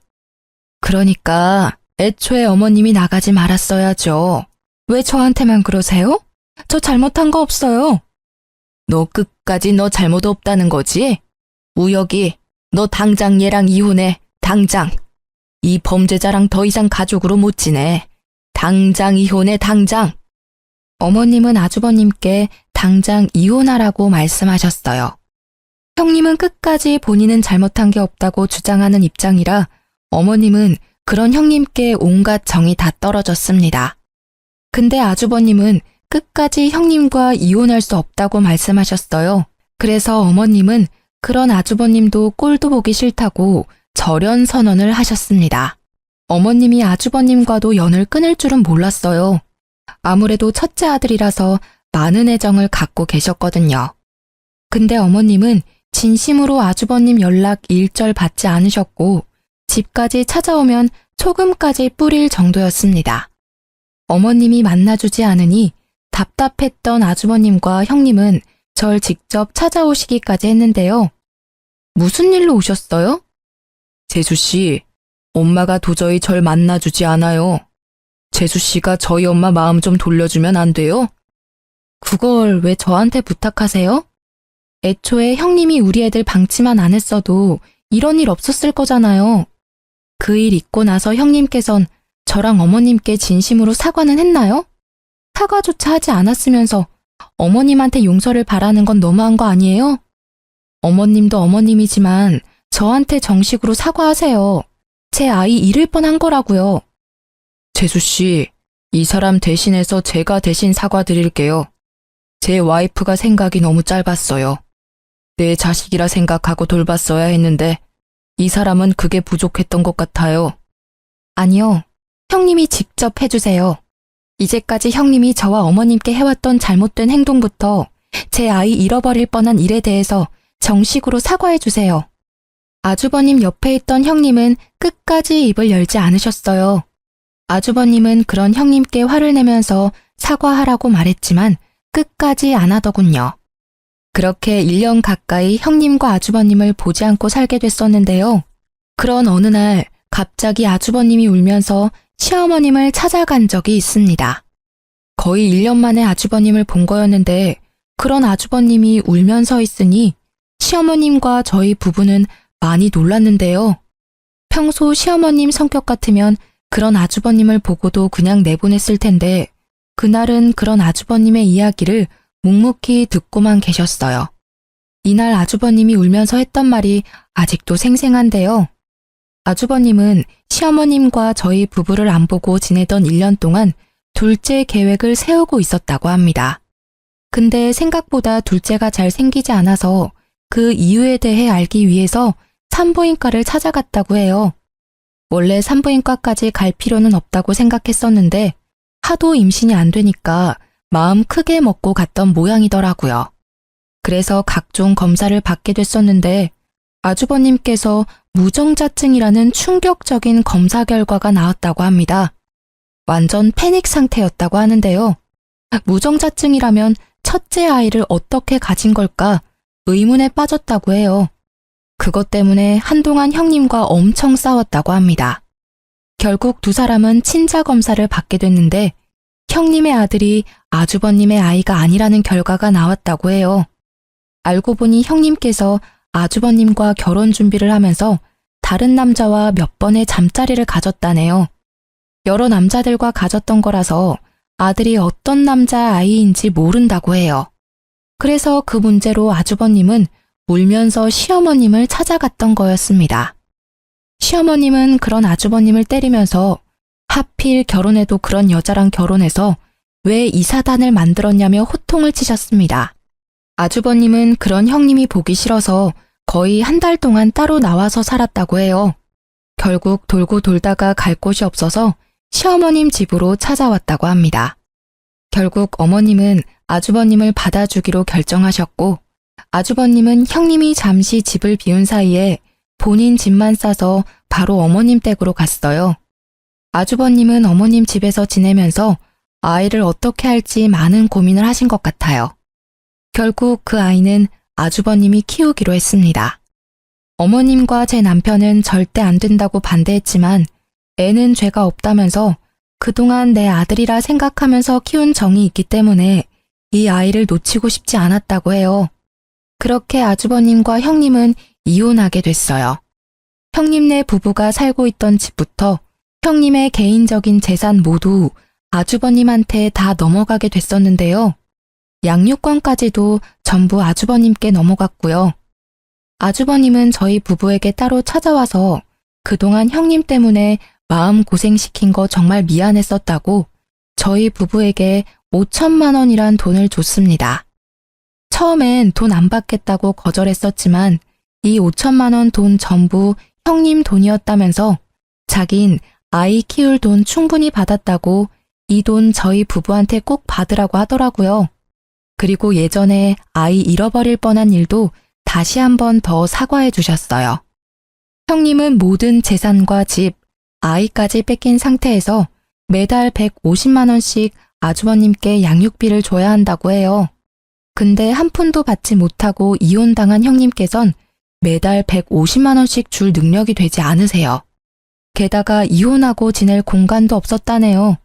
그러니까 애초에 어머님이 나가지 말았어야죠. 왜 저한테만 그러세요? 저 잘못한 거 없어요. 너 끝까지 너 잘못 없다는 거지? 우혁이, 너 당장 얘랑 이혼해, 당장. 이 범죄자랑 더 이상 가족으로 못 지내. 당장 이혼해, 당장. 어머님은 아주버님께 당장 이혼하라고 말씀하셨어요. 형님은 끝까지 본인은 잘못한 게 없다고 주장하는 입장이라 어머님은 그런 형님께 온갖 정이 다 떨어졌습니다. 근데 아주버님은 끝까지 형님과 이혼할 수 없다고 말씀하셨어요. 그래서 어머님은 그런 아주버님도 꼴도 보기 싫다고 절연 선언을 하셨습니다. 어머님이 아주버님과도 연을 끊을 줄은 몰랐어요. 아무래도 첫째 아들이라서 많은 애정을 갖고 계셨거든요. 근데 어머님은 진심으로 아주버님 연락 일절 받지 않으셨고 집까지 찾아오면 초금까지 뿌릴 정도였습니다. 어머님이 만나주지 않으니 답답했던 아주버님과 형님은 절 직접 찾아오시기까지 했는데요. 무슨 일로 오셨어요? 재수씨, 엄마가 도저히 절 만나주지 않아요. 재수씨가 저희 엄마 마음 좀 돌려주면 안 돼요? 그걸 왜 저한테 부탁하세요? 애초에 형님이 우리 애들 방치만 안 했어도 이런 일 없었을 거잖아요. 그 일 있고 나서 형님께선 저랑 어머님께 진심으로 사과는 했나요? 사과조차 하지 않았으면서 어머님한테 용서를 바라는 건 너무한 거 아니에요? 어머님도 어머님이지만 저한테 정식으로 사과하세요. 제 아이 잃을 뻔한 거라고요. 재수씨, 이 사람 대신해서 제가 대신 사과드릴게요. 제 와이프가 생각이 너무 짧았어요. 내 자식이라 생각하고 돌봤어야 했는데 이 사람은 그게 부족했던 것 같아요. 아니요, 형님이 직접 해주세요. 이제까지 형님이 저와 어머님께 해왔던 잘못된 행동부터 제 아이 잃어버릴 뻔한 일에 대해서 정식으로 사과해 주세요. 아주버님 옆에 있던 형님은 끝까지 입을 열지 않으셨어요. 아주버님은 그런 형님께 화를 내면서 사과하라고 말했지만 끝까지 안 하더군요. 그렇게 1년 가까이 형님과 아주버님을 보지 않고 살게 됐었는데요. 그런 어느 날 갑자기 아주버님이 울면서 시어머님을 찾아간 적이 있습니다. 거의 1년 만에 아주버님을 본 거였는데 그런 아주버님이 울면서 있으니 시어머님과 저희 부부는 많이 놀랐는데요. 평소 시어머님 성격 같으면 그런 아주버님을 보고도 그냥 내보냈을 텐데 그날은 그런 아주버님의 이야기를 묵묵히 듣고만 계셨어요. 이날 아주버님이 울면서 했던 말이 아직도 생생한데요. 아주버님은 시어머님과 저희 부부를 안 보고 지내던 1년 동안 둘째 계획을 세우고 있었다고 합니다. 근데 생각보다 둘째가 잘 생기지 않아서 그 이유에 대해 알기 위해서 산부인과를 찾아갔다고 해요. 원래 산부인과까지 갈 필요는 없다고 생각했었는데 하도 임신이 안 되니까 마음 크게 먹고 갔던 모양이더라고요. 그래서 각종 검사를 받게 됐었는데 아주버님께서 무정자증이라는 충격적인 검사 결과가 나왔다고 합니다. 완전 패닉 상태였다고 하는데요. 무정자증이라면 첫째 아이를 어떻게 가진 걸까 의문에 빠졌다고 해요. 그것 때문에 한동안 형님과 엄청 싸웠다고 합니다. 결국 두 사람은 친자 검사를 받게 됐는데 형님의 아들이 아주버님의 아이가 아니라는 결과가 나왔다고 해요. 알고 보니 형님께서 아주버님과 결혼 준비를 하면서 다른 남자와 몇 번의 잠자리를 가졌다네요. 여러 남자들과 가졌던 거라서 아들이 어떤 남자 아이인지 모른다고 해요. 그래서 그 문제로 아주버님은 울면서 시어머님을 찾아갔던 거였습니다. 시어머님은 그런 아주버님을 때리면서 하필 결혼해도 그런 여자랑 결혼해서 왜 이 사단을 만들었냐며 호통을 치셨습니다. 아주버님은 그런 형님이 보기 싫어서 거의 한 달 동안 따로 나와서 살았다고 해요. 결국 돌고 돌다가 갈 곳이 없어서 시어머님 집으로 찾아왔다고 합니다. 결국 어머님은 아주버님을 받아주기로 결정하셨고 아주버님은 형님이 잠시 집을 비운 사이에 본인 집만 싸서 바로 어머님 댁으로 갔어요. 아주버님은 어머님 집에서 지내면서 아이를 어떻게 할지 많은 고민을 하신 것 같아요. 결국 그 아이는 아주버님이 키우기로 했습니다. 어머님과 제 남편은 절대 안 된다고 반대했지만 애는 죄가 없다면서 그동안 내 아들이라 생각하면서 키운 정이 있기 때문에 이 아이를 놓치고 싶지 않았다고 해요. 그렇게 아주버님과 형님은 이혼하게 됐어요. 형님네 부부가 살고 있던 집부터 형님의 개인적인 재산 모두 아주버님한테 다 넘어가게 됐었는데요. 양육권까지도 전부 아주버님께 넘어갔고요. 아주버님은 저희 부부에게 따로 찾아와서 그동안 형님 때문에 마음 고생시킨 거 정말 미안했었다고 저희 부부에게 5천만 원이란 돈을 줬습니다. 처음엔 돈 안 받겠다고 거절했었지만 이 5천만 원 돈 전부 형님 돈이었다면서 자긴 아이 키울 돈 충분히 받았다고 이 돈 저희 부부한테 꼭 받으라고 하더라고요. 그리고 예전에 아이 잃어버릴 뻔한 일도 다시 한 번 더 사과해 주셨어요. 형님은 모든 재산과 집, 아이까지 뺏긴 상태에서 매달 150만 원씩 아주버님께 양육비를 줘야 한다고 해요. 근데 한 푼도 받지 못하고 이혼당한 형님께선 매달 150만 원씩 줄 능력이 되지 않으세요. 게다가 이혼하고 지낼 공간도 없었다네요.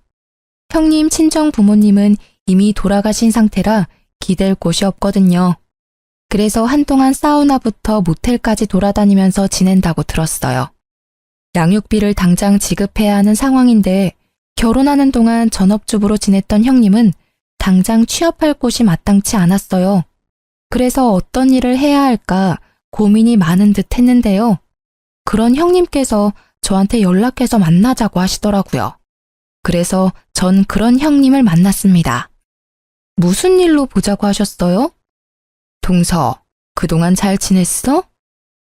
형님 친정 부모님은 이미 돌아가신 상태라 기댈 곳이 없거든요. 그래서 한동안 사우나부터 모텔까지 돌아다니면서 지낸다고 들었어요. 양육비를 당장 지급해야 하는 상황인데 결혼하는 동안 전업주부로 지냈던 형님은 당장 취업할 곳이 마땅치 않았어요. 그래서 어떤 일을 해야 할까 고민이 많은 듯 했는데요. 그런 형님께서 저한테 연락해서 만나자고 하시더라고요. 그래서 전 그런 형님을 만났습니다. 무슨 일로 보자고 하셨어요? 동서, 그동안 잘 지냈어?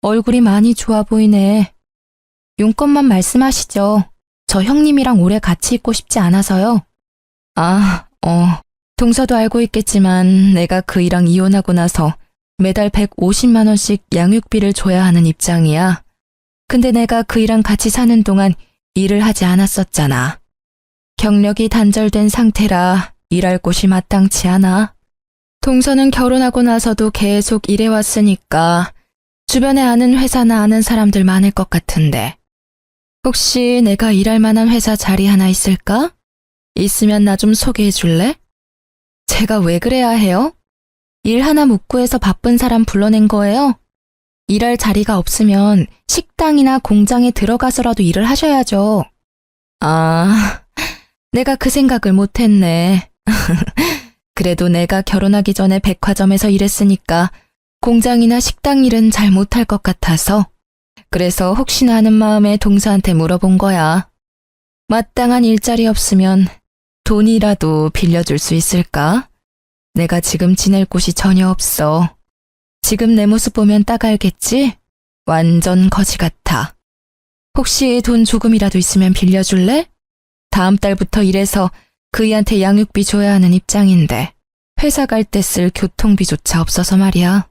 얼굴이 많이 좋아 보이네. 용건만 말씀하시죠. 저 형님이랑 오래 같이 있고 싶지 않아서요. 동서도 알고 있겠지만 내가 그 일랑 이혼하고 나서 매달 150만 원씩 양육비를 줘야 하는 입장이야. 근데 내가 그 일랑 같이 사는 동안 일을 하지 않았었잖아. 경력이 단절된 상태라 일할 곳이 마땅치 않아. 동서는 결혼하고 나서도 계속 일해왔으니까 주변에 아는 회사나 아는 사람들 많을 것 같은데 혹시 내가 일할 만한 회사 자리 하나 있을까? 있으면 나 좀 소개해 줄래? 제가 왜 그래야 해요? 일 하나 못 구해서 바쁜 사람 불러낸 거예요? 일할 자리가 없으면 식당이나 공장에 들어가서라도 일을 하셔야죠. 아, 내가 그 생각을 못했네. 그래도 내가 결혼하기 전에 백화점에서 일했으니까 공장이나 식당 일은 잘 못할 것 같아서 그래서 혹시나 하는 마음에 동서한테 물어본 거야. 마땅한 일자리 없으면 돈이라도 빌려줄 수 있을까? 내가 지금 지낼 곳이 전혀 없어. 지금 내 모습 보면 딱 알겠지? 완전 거지 같아. 혹시 돈 조금이라도 있으면 빌려줄래? 다음 달부터 일해서 그이한테 양육비 줘야 하는 입장인데 회사 갈 때 쓸 교통비조차 없어서 말이야.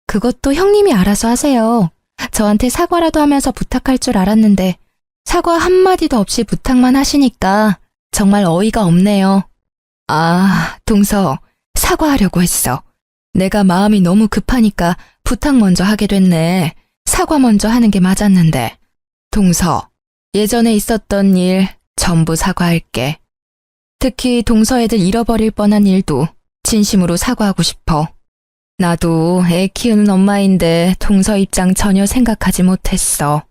그것도 형님이 알아서 하세요. 저한테 사과라도 하면서 부탁할 줄 알았는데 사과 한마디도 없이 부탁만 하시니까 정말 어이가 없네요. 아, 동서, 사과하려고 했어. 내가 마음이 너무 급하니까 부탁 먼저 하게 됐네. 사과 먼저 하는 게 맞았는데. 동서, 예전에 있었던 일 전부 사과할게. 특히 동서 애들 잃어버릴 뻔한 일도 진심으로 사과하고 싶어. 나도 애 키우는 엄마인데 동서 입장 전혀 생각하지 못했어.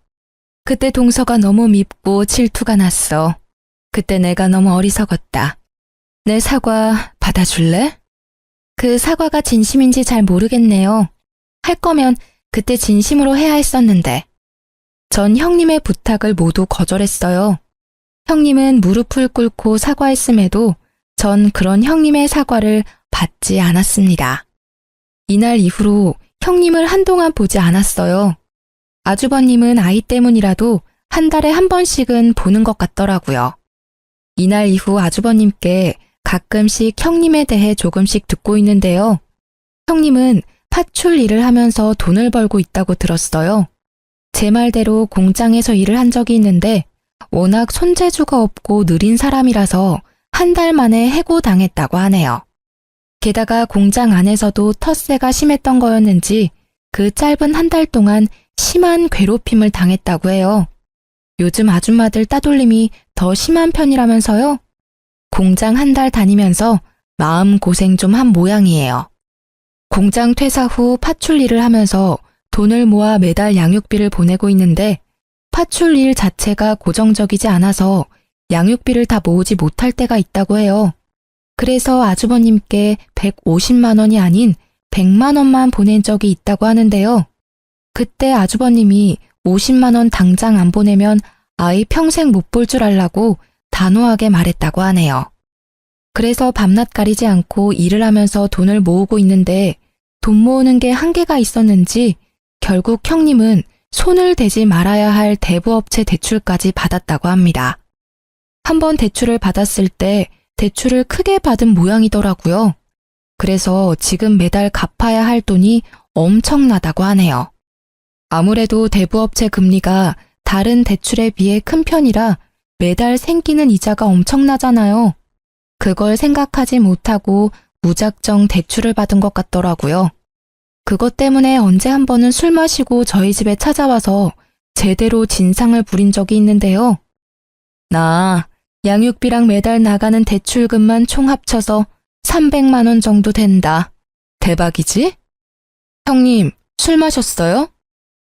그때 동서가 너무 밉고 질투가 났어. 그때 내가 너무 어리석었다. 내 사과 받아줄래? 그 사과가 진심인지 잘 모르겠네요. 할 거면 그때 진심으로 해야 했었는데. 전 형님의 부탁을 모두 거절했어요. 형님은 무릎을 꿇고 사과했음에도 전 그런 형님의 사과를 받지 않았습니다. 이날 이후로 형님을 한동안 보지 않았어요. 아주버님은 아이 때문이라도 한 달에 한 번씩은 보는 것 같더라고요. 이날 이후 아주버님께 가끔씩 형님에 대해 조금씩 듣고 있는데요. 형님은 파출 일을 하면서 돈을 벌고 있다고 들었어요. 제 말대로 공장에서 일을 한 적이 있는데 워낙 손재주가 없고 느린 사람이라서 한 달 만에 해고당했다고 하네요. 게다가 공장 안에서도 텃세가 심했던 거였는지 그 짧은 한 달 동안 심한 괴롭힘을 당했다고 해요. 요즘 아줌마들 따돌림이 더 심한 편이라면서요? 공장 한 달 다니면서 마음고생 좀 한 모양이에요. 공장 퇴사 후 파출 일을 하면서 돈을 모아 매달 양육비를 보내고 있는데 파출 일 자체가 고정적이지 않아서 양육비를 다 모으지 못할 때가 있다고 해요. 그래서 아주버님께 150만 원이 아닌 100만 원만 보낸 적이 있다고 하는데요. 그때 아주버님이 50만 원 당장 안 보내면 아이 평생 못 볼 줄 알라고 단호하게 말했다고 하네요. 그래서 밤낮 가리지 않고 일을 하면서 돈을 모으고 있는데 돈 모으는 게 한계가 있었는지 결국 형님은 손을 대지 말아야 할 대부업체 대출까지 받았다고 합니다. 한번 대출을 받았을 때 대출을 크게 받은 모양이더라고요. 그래서 지금 매달 갚아야 할 돈이 엄청나다고 하네요. 아무래도 대부업체 금리가 다른 대출에 비해 큰 편이라 매달 생기는 이자가 엄청나잖아요. 그걸 생각하지 못하고 무작정 대출을 받은 것 같더라고요. 그것 때문에 언제 한 번은 술 마시고 저희 집에 찾아와서 제대로 진상을 부린 적이 있는데요. 나 양육비랑 매달 나가는 대출금만 총 합쳐서 300만 원 정도 된다. 대박이지? 형님, 술 마셨어요?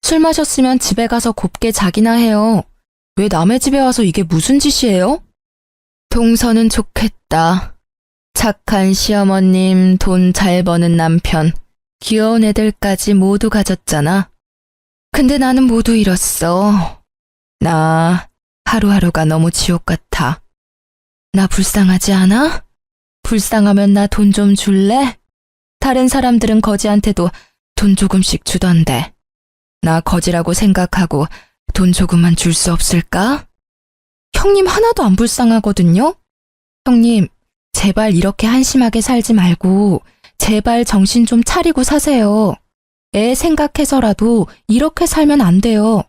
술 마셨으면 집에 가서 곱게 자기나 해요. 왜 남의 집에 와서 이게 무슨 짓이에요? 동서는 좋겠다. 착한 시어머님, 돈 잘 버는 남편, 귀여운 애들까지 모두 가졌잖아. 근데 나는 모두 잃었어. 나 하루하루가 너무 지옥 같아. 나 불쌍하지 않아? 불쌍하면 나 돈 좀 줄래? 다른 사람들은 거지한테도 돈 조금씩 주던데. 나 거지라고 생각하고 돈 조금만 줄 수 없을까? 형님 하나도 안 불쌍하거든요? 형님, 제발 이렇게 한심하게 살지 말고 제발 정신 좀 차리고 사세요. 애 생각해서라도 이렇게 살면 안 돼요.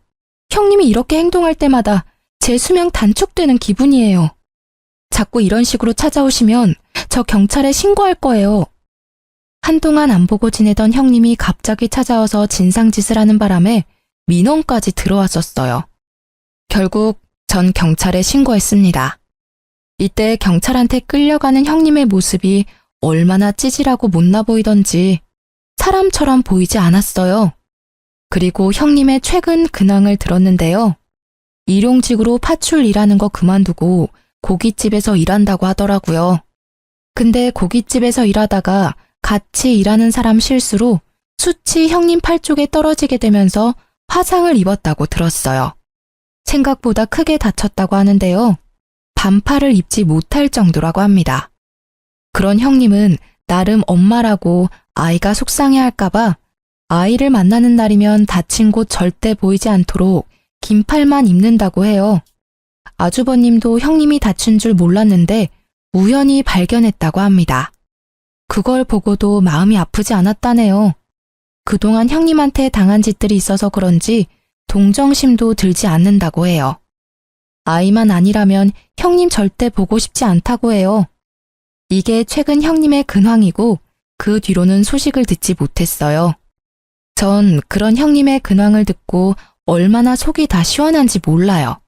형님이 이렇게 행동할 때마다 제 수명 단축되는 기분이에요. 자꾸 이런 식으로 찾아오시면 저 경찰에 신고할 거예요. 한동안 안 보고 지내던 형님이 갑자기 찾아와서 진상짓을 하는 바람에 민원까지 들어왔었어요. 결국 전 경찰에 신고했습니다. 이때 경찰한테 끌려가는 형님의 모습이 얼마나 찌질하고 못나 보이던지 사람처럼 보이지 않았어요. 그리고 형님의 최근 근황을 들었는데요. 일용직으로 파출 일하는 거 그만두고 고깃집에서 일한다고 하더라고요. 근데 고깃집에서 일하다가 같이 일하는 사람 실수로 숯이 형님 팔 쪽에 떨어지게 되면서 화상을 입었다고 들었어요. 생각보다 크게 다쳤다고 하는데요. 반팔을 입지 못할 정도라고 합니다. 그런 형님은 나름 엄마라고 아이가 속상해할까봐 아이를 만나는 날이면 다친 곳 절대 보이지 않도록 긴팔만 입는다고 해요. 아주버님도 형님이 다친 줄 몰랐는데 우연히 발견했다고 합니다. 그걸 보고도 마음이 아프지 않았다네요. 그동안 형님한테 당한 짓들이 있어서 그런지 동정심도 들지 않는다고 해요. 아이만 아니라면 형님 절대 보고 싶지 않다고 해요. 이게 최근 형님의 근황이고 그 뒤로는 소식을 듣지 못했어요. 전 그런 형님의 근황을 듣고 얼마나 속이 다 시원한지 몰라요.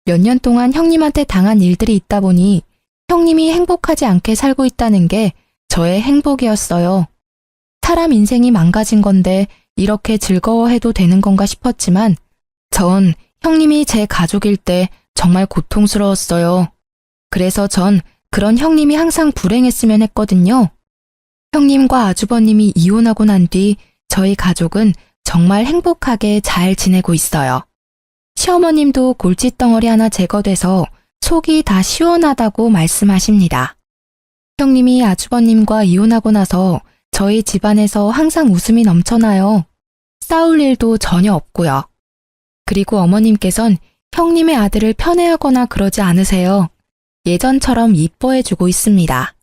몇 년 동안 형님한테 당한 일들이 있다 보니 형님이 행복하지 않게 살고 있다는 게 저의 행복이었어요. 사람 인생이 망가진 건데 이렇게 즐거워해도 되는 건가 싶었지만 전 형님이 제 가족일 때 정말 고통스러웠어요. 그래서 전 그런 형님이 항상 불행했으면 했거든요. 형님과 아주버님이 이혼하고 난 뒤 저희 가족은 정말 행복하게 잘 지내고 있어요. 시어머님도 골칫덩어리 하나 제거돼서 속이 다 시원하다고 말씀하십니다. 형님이 아주버님과 이혼하고 나서 저희 집안에서 항상 웃음이 넘쳐나요. 싸울 일도 전혀 없고요. 그리고 어머님께선 형님의 아들을 편애하거나 그러지 않으세요. 예전처럼 이뻐해주고 있습니다.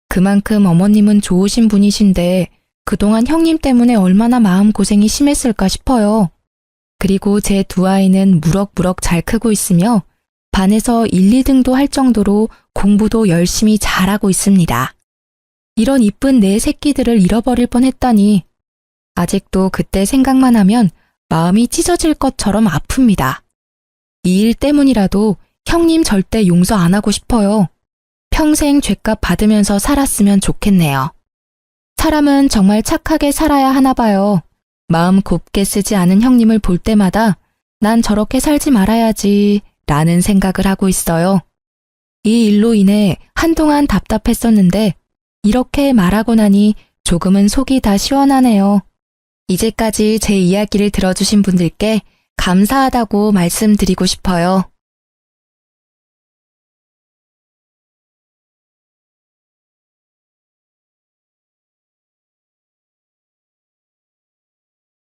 그만큼 어머님은 좋으신 분이신데 그동안 형님 때문에 얼마나 마음고생이 심했을까 싶어요. 그리고 제 두 아이는 무럭무럭 잘 크고 있으며 반에서 1, 2등도 할 정도로 공부도 열심히 잘하고 있습니다. 이런 이쁜 내 새끼들을 잃어버릴 뻔했다니 아직도 그때 생각만 하면 마음이 찢어질 것처럼 아픕니다. 이 일 때문이라도 형님 절대 용서 안 하고 싶어요. 평생 죗값 받으면서 살았으면 좋겠네요. 사람은 정말 착하게 살아야 하나 봐요. 마음 곱게 쓰지 않은 형님을 볼 때마다 난 저렇게 살지 말아야지 라는 생각을 하고 있어요. 이 일로 인해 한동안 답답했었는데 이렇게 말하고 나니 조금은 속이 다 시원하네요. 이제까지 제 이야기를 들어주신 분들께 감사하다고 말씀드리고 싶어요.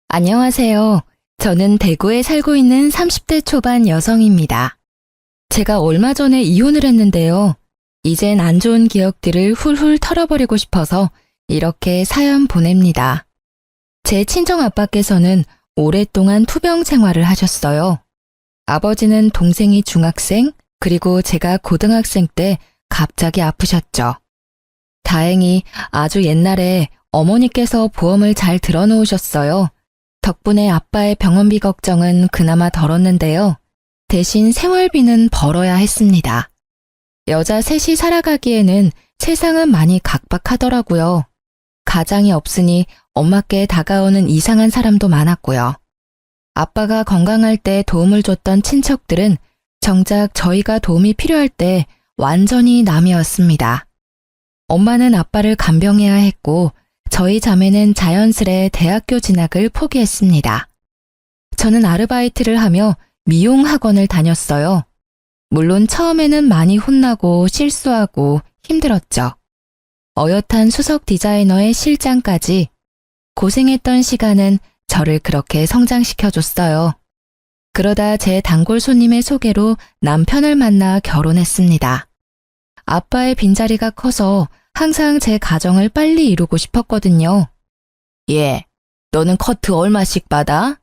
안녕하세요. 저는 대구에 살고 있는 30대 초반 여성입니다. 제가 얼마 전에 이혼을 했는데요. 이젠 안 좋은 기억들을 훌훌 털어버리고 싶어서 이렇게 사연 보냅니다. 제 친정 아빠께서는 오랫동안 투병 생활을 하셨어요. 아버지는 동생이 중학생, 그리고 제가 고등학생 때 갑자기 아프셨죠. 다행히 아주 옛날에 어머니께서 보험을 잘 들어놓으셨어요. 덕분에 아빠의 병원비 걱정은 그나마 덜었는데요. 대신 생활비는 벌어야 했습니다. 여자 셋이 살아가기에는 세상은 많이 각박하더라고요. 가장이 없으니 엄마께 다가오는 이상한 사람도 많았고요. 아빠가 건강할 때 도움을 줬던 친척들은 정작 저희가 도움이 필요할 때 완전히 남이었습니다. 엄마는 아빠를 간병해야 했고 저희 자매는 자연스레 대학교 진학을 포기했습니다. 저는 아르바이트를 하며 미용 학원을 다녔어요. 물론 처음에는 많이 혼나고 실수하고 힘들었죠. 어엿한 수석 디자이너의 실장까지 고생했던 시간은 저를 그렇게 성장시켜줬어요. 그러다 제 단골 손님의 소개로 남편을 만나 결혼했습니다. 아빠의 빈자리가 커서 항상 제 가정을 빨리 이루고 싶었거든요. 예, 너는 커트 얼마씩 받아?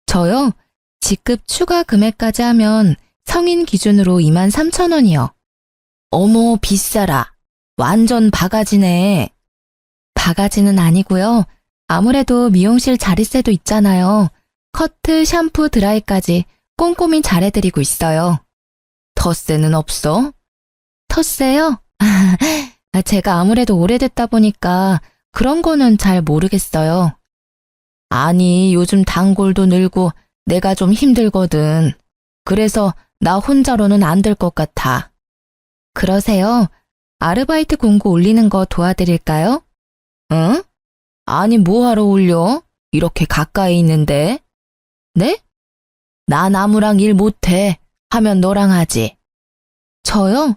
저요? 직급 추가 금액까지 하면 성인 기준으로 23,000원이요. 어머, 비싸라. 완전 바가지네. 바가지는 아니고요. 아무래도 미용실 자릿세도 있잖아요. 커트, 샴푸, 드라이까지 꼼꼼히 잘해드리고 있어요. 텃세는 없어? 텃세요? 제가 아무래도 오래됐다 보니까 그런 거는 잘 모르겠어요. 아니, 요즘 단골도 늘고 내가 좀 힘들거든. 그래서 나 혼자로는 안 될 것 같아. 그러세요? 아르바이트 공고 올리는 거 도와드릴까요? 응? 아니, 뭐하러 올려? 이렇게 가까이 있는데. 네? 나 나무랑 일 못해. 하면 너랑 하지. 저요?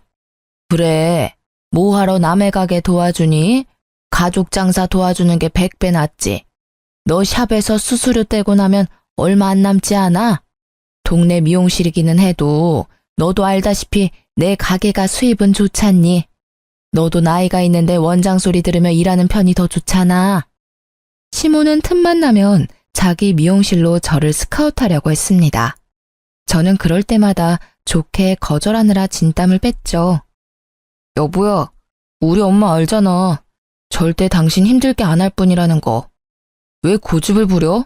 그래. 뭐하러 남의 가게 도와주니? 가족 장사 도와주는 게 100배 낫지. 너 샵에서 수수료 떼고 나면 얼마 안 남지 않아? 동네 미용실이기는 해도 너도 알다시피 내 가게가 수입은 좋잖니. 너도 나이가 있는데 원장 소리 들으며 일하는 편이 더 좋잖아. 시모는 틈만 나면 자기 미용실로 저를 스카우트하려고 했습니다. 저는 그럴 때마다 좋게 거절하느라 진땀을 뺐죠. 여보야, 우리 엄마 알잖아. 절대 당신 힘들게 안 할 뿐이라는 거. 왜 고집을 부려?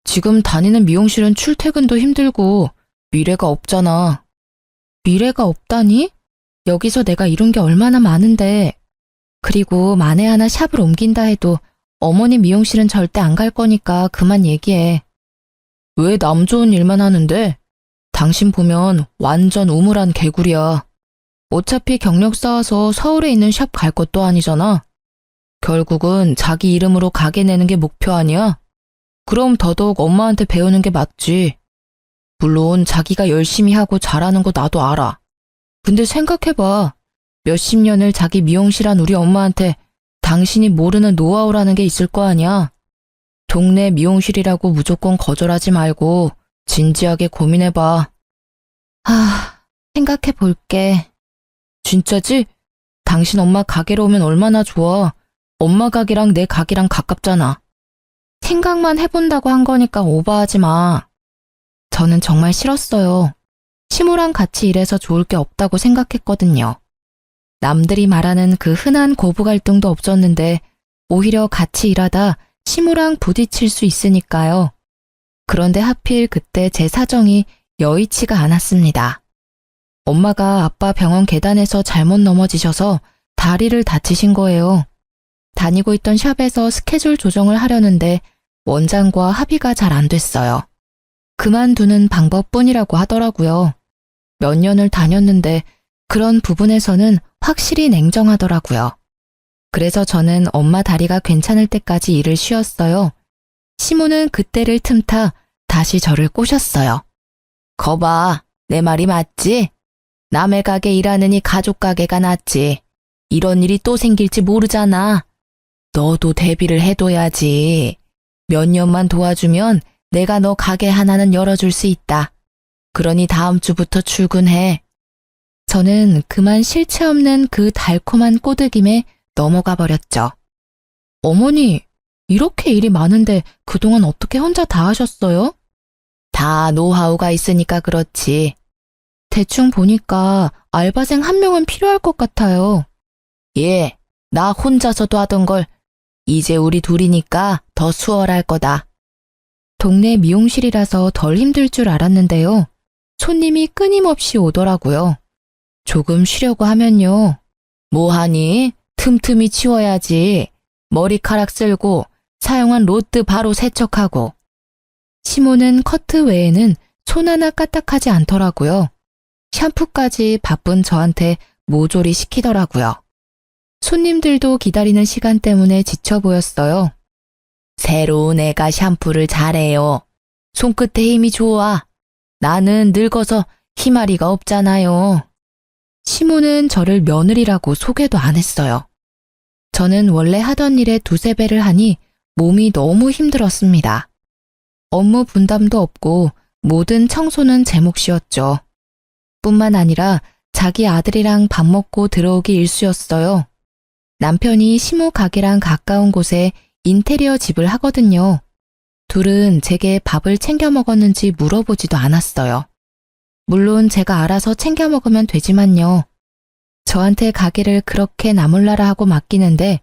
지금 다니는 미용실은 출퇴근도 힘들고 미래가 없잖아. 미래가 없다니? 여기서 내가 이룬 게 얼마나 많은데. 그리고 만에 하나 샵을 옮긴다 해도 어머니 미용실은 절대 안 갈 거니까 그만 얘기해. 왜 남 좋은 일만 하는데? 당신 보면 완전 우물한 개구리야. 어차피 경력 쌓아서 서울에 있는 샵 갈 것도 아니잖아. 결국은 자기 이름으로 가게 내는 게 목표 아니야? 그럼 더더욱 엄마한테 배우는 게 맞지. 물론 자기가 열심히 하고 잘하는 거 나도 알아. 근데 생각해봐. 몇십 년을 자기 미용실 한 우리 엄마한테 당신이 모르는 노하우라는 게 있을 거 아니야. 동네 미용실이라고 무조건 거절하지 말고 진지하게 고민해봐. 생각해 볼게. 진짜지? 당신 엄마 가게로 오면 얼마나 좋아. 엄마 가게랑 내 가게랑 가깝잖아. 생각만 해본다고 한 거니까 오버하지 마. 저는 정말 싫었어요. 시모랑 같이 일해서 좋을 게 없다고 생각했거든요. 남들이 말하는 그 흔한 고부 갈등도 없었는데 오히려 같이 일하다 시모랑 부딪힐 수 있으니까요. 그런데 하필 그때 제 사정이 여의치가 않았습니다. 엄마가 아빠 병원 계단에서 잘못 넘어지셔서 다리를 다치신 거예요. 다니고 있던 샵에서 스케줄 조정을 하려는데 원장과 합의가 잘 안 됐어요. 그만두는 방법뿐이라고 하더라고요. 몇 년을 다녔는데 그런 부분에서는 확실히 냉정하더라고요. 그래서 저는 엄마 다리가 괜찮을 때까지 일을 쉬었어요. 시모는 그때를 틈타 다시 저를 꼬셨어요. 거봐, 내 말이 맞지? 남의 가게 일하느니 가족 가게가 낫지. 이런 일이 또 생길지 모르잖아. 너도 대비를 해둬야지. 몇 년만 도와주면 내가 너 가게 하나는 열어줄 수 있다. 그러니 다음 주부터 출근해. 저는 그만 실체 없는 그 달콤한 꼬드김에 넘어가 버렸죠. 어머니, 이렇게 일이 많은데 그동안 어떻게 혼자 다 하셨어요? 다 노하우가 있으니까 그렇지. 대충 보니까 알바생 한 명은 필요할 것 같아요. 예, 나 혼자서도 하던 걸 이제 우리 둘이니까 더 수월할 거다. 동네 미용실이라서 덜 힘들 줄 알았는데요. 손님이 끊임없이 오더라고요. 조금 쉬려고 하면요. 뭐하니? 틈틈이 치워야지. 머리카락 쓸고 사용한 로트 바로 세척하고. 시모는 커트 외에는 손 하나 까딱하지 않더라고요. 샴푸까지 바쁜 저한테 모조리 시키더라고요. 손님들도 기다리는 시간 때문에 지쳐 보였어요. 새로운 애가 샴푸를 잘해요. 손끝에 힘이 좋아. 나는 늙어서 희마리가 없잖아요. 시모는 저를 며느리라고 소개도 안 했어요. 저는 원래 하던 일에 두세 배를 하니 몸이 너무 힘들었습니다. 업무 분담도 없고 모든 청소는 제 몫이었죠. 뿐만 아니라 자기 아들이랑 밥 먹고 들어오기 일쑤였어요. 남편이 시모 가게랑 가까운 곳에 인테리어 집을 하거든요. 둘은 제게 밥을 챙겨 먹었는지 물어보지도 않았어요. 물론 제가 알아서 챙겨 먹으면 되지만요. 저한테 가게를 그렇게 나몰라라 하고 맡기는데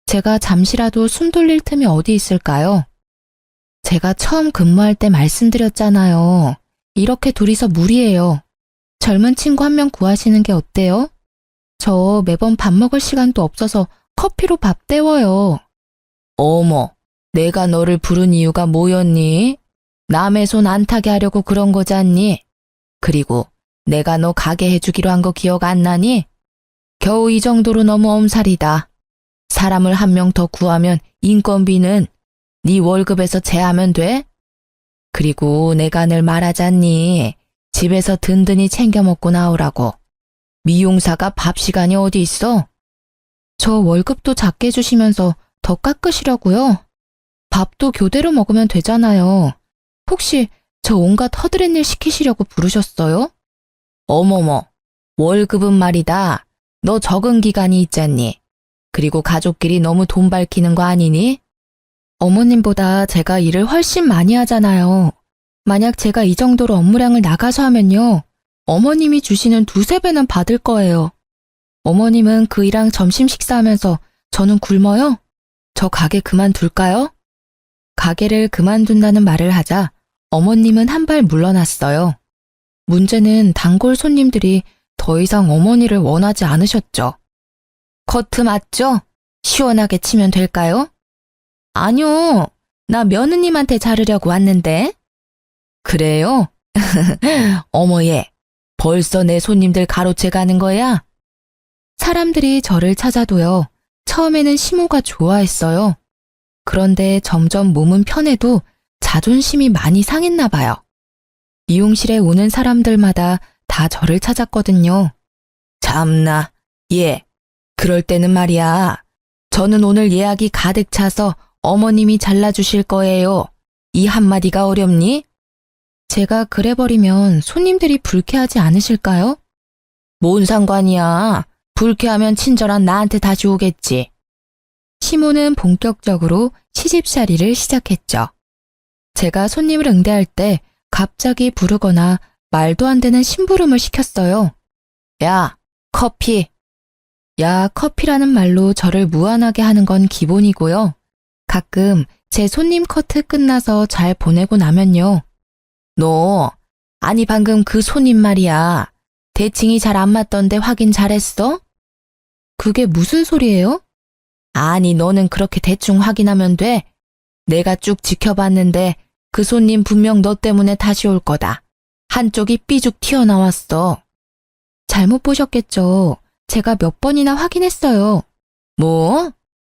제가 잠시라도 숨 돌릴 틈이 어디 있을까요? 제가 처음 근무할 때 말씀드렸잖아요. 이렇게 둘이서 무리예요. 젊은 친구 한 명 구하시는 게 어때요? 저 매번 밥 먹을 시간도 없어서 커피로 밥 때워요. 어머, 내가 너를 부른 이유가 뭐였니? 남의 손 안 타게 하려고 그런 거잖니? 그리고 내가 너 가게 해주기로 한 거 기억 안 나니? 겨우 이 정도로 너무 엄살이다. 사람을 한 명 더 구하면 인건비는 네 월급에서 제하면 돼? 그리고 내가 늘 말하잖니. 집에서 든든히 챙겨 먹고 나오라고. 미용사가 밥 시간이 어디 있어? 저 월급도 작게 주시면서 더 깎으시려고요? 밥도 교대로 먹으면 되잖아요. 혹시 저 온갖 허드렛 일 시키시려고 부르셨어요? 어머머, 월급은 말이다. 너 적응 기간이 있잖니. 그리고 가족끼리 너무 돈 밝히는 거 아니니? 어머님보다 제가 일을 훨씬 많이 하잖아요. 만약 제가 이 정도로 업무량을 나가서 하면요. 어머님이 주시는 두세 배는 받을 거예요. 어머님은 그 일랑 점심 식사하면서 저는 굶어요? 저 가게 그만둘까요? 가게를 그만둔다는 말을 하자 어머님은 한 발 물러났어요. 문제는 단골 손님들이 더 이상 어머니를 원하지 않으셨죠. 커트 맞죠? 시원하게 치면 될까요? 아니요. 나 며느님한테 자르려고 왔는데. 그래요? 어머 얘, 벌써 내 손님들 가로채 가는 거야? 사람들이 저를 찾아도요. 처음에는 시모가 좋아했어요. 그런데 점점 몸은 편해도 자존심이 많이 상했나 봐요. 미용실에 오는 사람들마다 다 저를 찾았거든요. 참나, 예. 그럴 때는 말이야. 저는 오늘 예약이 가득 차서 어머님이 잘라주실 거예요. 이 한마디가 어렵니? 제가 그래버리면 손님들이 불쾌하지 않으실까요? 뭔 상관이야. 불쾌하면 친절한 나한테 다시 오겠지. 시모는 본격적으로 시집살이를 시작했죠. 제가 손님을 응대할 때 갑자기 부르거나 말도 안 되는 심부름을 시켰어요. 야, 커피. 야, 커피라는 말로 저를 무안하게 하는 건 기본이고요. 가끔 제 손님 커트 끝나서 잘 보내고 나면요. 너, 아니 방금 그 손님 말이야. 대칭이 잘 안 맞던데 확인 잘했어? 그게 무슨 소리예요? 아니 너는 그렇게 대충 확인하면 돼. 내가 쭉 지켜봤는데 그 손님 분명 너 때문에 다시 올 거다. 한쪽이 삐죽 튀어나왔어. 잘못 보셨겠죠. 제가 몇 번이나 확인했어요. 뭐?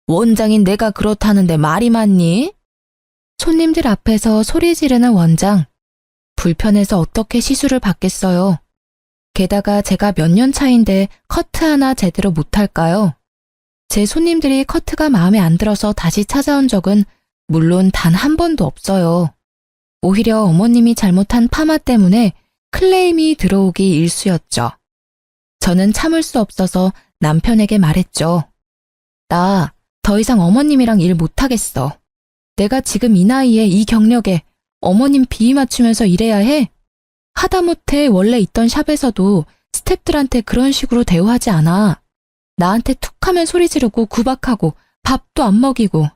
원장인 내가 그렇다는데 말이 많니? 손님들 앞에서 소리 지르는 원장. 불편해서 어떻게 시술을 받겠어요. 게다가 제가 몇 년 차인데 커트 하나 제대로 못할까요? 제 손님들이 커트가 마음에 안 들어서 다시 찾아온 적은 물론 단 한 번도 없어요. 오히려 어머님이 잘못한 파마 때문에 클레임이 들어오기 일쑤였죠. 저는 참을 수 없어서 남편에게 말했죠. 나 더 이상 어머님이랑 일 못하겠어. 내가 지금 이 나이에 이 경력에 어머님 비위 맞추면서 일해야 해? 하다못해 원래 있던 샵에서도 스태프들한테 그런 식으로 대우하지 않아. 나한테 툭하면 소리 지르고 구박하고 밥도 안 먹이고.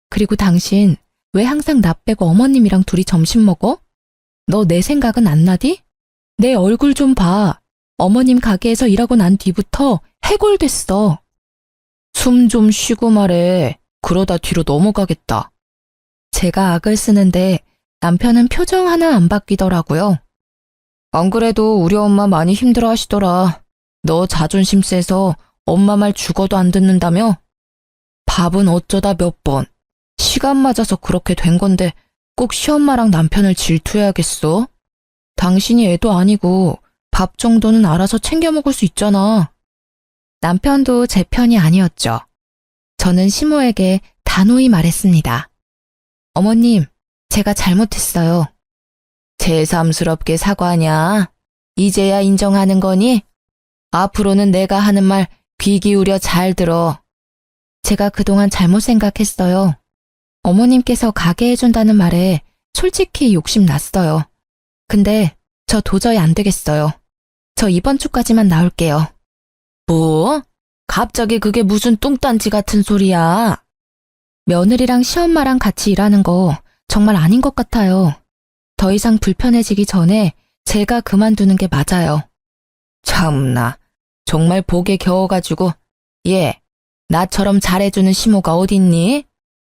그리고 당신 왜 항상 나 빼고 어머님이랑 둘이 점심 먹어? 너 내 생각은 안 나디? 내 얼굴 좀 봐. 어머님 가게에서 일하고 난 뒤부터 해골됐어. 숨 좀 쉬고 말해. 그러다 뒤로 넘어가겠다. 제가 악을 쓰는데 남편은 표정 하나 안 바뀌더라고요. 안 그래도 우리 엄마 많이 힘들어 하시더라. 너 자존심 세서 엄마 말 죽어도 안 듣는다며? 밥은 어쩌다 몇 번. 시간 맞아서 그렇게 된 건데 꼭 시엄마랑 남편을 질투해야겠어? 당신이 애도 아니고 밥 정도는 알아서 챙겨 먹을 수 있잖아. 남편도 제 편이 아니었죠. 저는 시모에게 단호히 말했습니다. 어머님, 제가 잘못했어요. 새삼스럽게 사과하냐? 이제야 인정하는 거니? 앞으로는 내가 하는 말 귀 기울여 잘 들어. 제가 그동안 잘못 생각했어요. 어머님께서 가게 해준다는 말에 솔직히 욕심났어요. 근데 저 도저히 안 되겠어요. 저 이번 주까지만 나올게요. 뭐? 갑자기 그게 무슨 뚱딴지 같은 소리야? 며느리랑 시엄마랑 같이 일하는 거 정말 아닌 것 같아요. 더 이상 불편해지기 전에 제가 그만두는 게 맞아요. 참나, 정말 복에 겨워가지고. 얘, 나처럼 잘해주는 시모가 어딨니?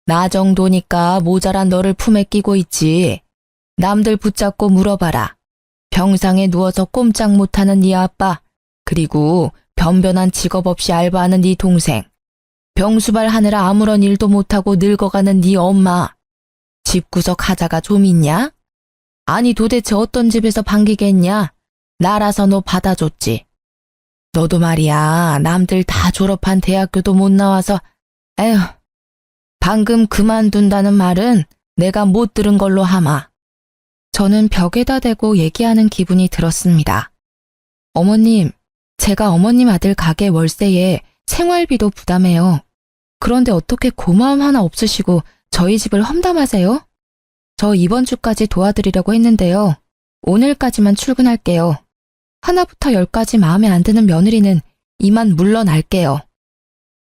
나 정도니까 모자란 너를 품에 끼고 있지. 남들 붙잡고 물어봐라. 병상에 누워서 꼼짝 못하는 네 아빠, 그리고 변변한 직업 없이 알바하는 네 동생, 병수발 하느라 아무런 일도 못하고 늙어가는 네 엄마. 집구석 하자가 좀 있냐? 아니 도대체 어떤 집에서 반기겠냐? 나라서 너 받아줬지. 너도 말이야, 남들 다 졸업한 대학교도 못 나와서, 에휴, 방금 그만둔다는 말은 내가 못 들은 걸로 하마. 저는 벽에다 대고 얘기하는 기분이 들었습니다. 어머님, 제가 어머님 아들 가게 월세에 생활비도 부담해요. 그런데 어떻게 고마움 하나 없으시고 저희 집을 험담하세요? 저 이번 주까지 도와드리려고 했는데요. 오늘까지만 출근할게요. 하나부터 열까지 마음에 안 드는 며느리는 이만 물러날게요.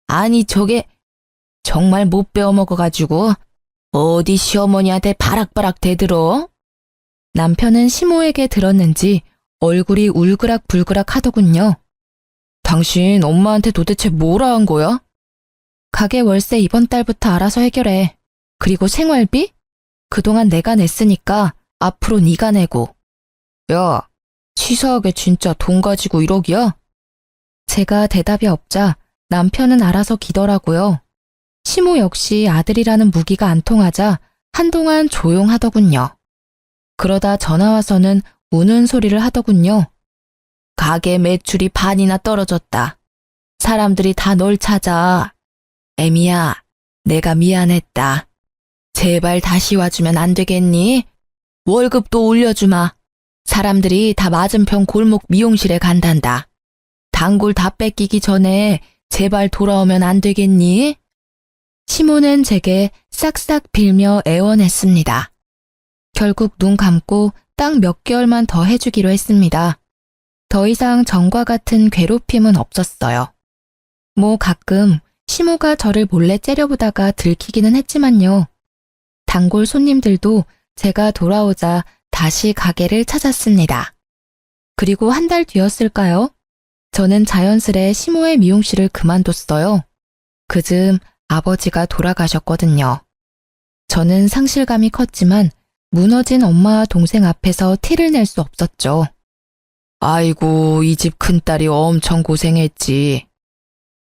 아니 저게 정말 못 배워먹어가지고 어디 시어머니한테 바락바락 대들어? 남편은 시모에게 들었는지 얼굴이 울그락불그락 하더군요. 당신 엄마한테 도대체 뭐라 한 거야? 가게 월세 이번 달부터 알아서 해결해. 그리고 생활비? 그동안 내가 냈으니까 앞으로 네가 내고. 야, 치사하게 진짜 돈 가지고 1억이야? 제가 대답이 없자 남편은 알아서 기더라고요. 시모 역시 아들이라는 무기가 안 통하자 한동안 조용하더군요. 그러다 전화 와서는 우는 소리를 하더군요. 가게 매출이 반이나 떨어졌다. 사람들이 다 널 찾아. 애미야, 내가 미안했다. 제발 다시 와주면 안 되겠니? 월급도 올려주마. 사람들이 다 맞은편 골목 미용실에 간단다. 단골 다 뺏기기 전에 제발 돌아오면 안 되겠니? 시모는 제게 싹싹 빌며 애원했습니다. 결국 눈 감고 딱 몇 개월만 더 해주기로 했습니다. 더 이상 전과 같은 괴롭힘은 없었어요. 뭐 가끔 시모가 저를 몰래 째려보다가 들키기는 했지만요. 단골 손님들도 제가 돌아오자 다시 가게를 찾았습니다. 그리고 한 달 뒤였을까요? 저는 자연스레 시모의 미용실을 그만뒀어요. 그즈음 아버지가 돌아가셨거든요. 저는 상실감이 컸지만 무너진 엄마와 동생 앞에서 티를 낼 수 없었죠. 아이고, 이 집 큰딸이 엄청 고생했지.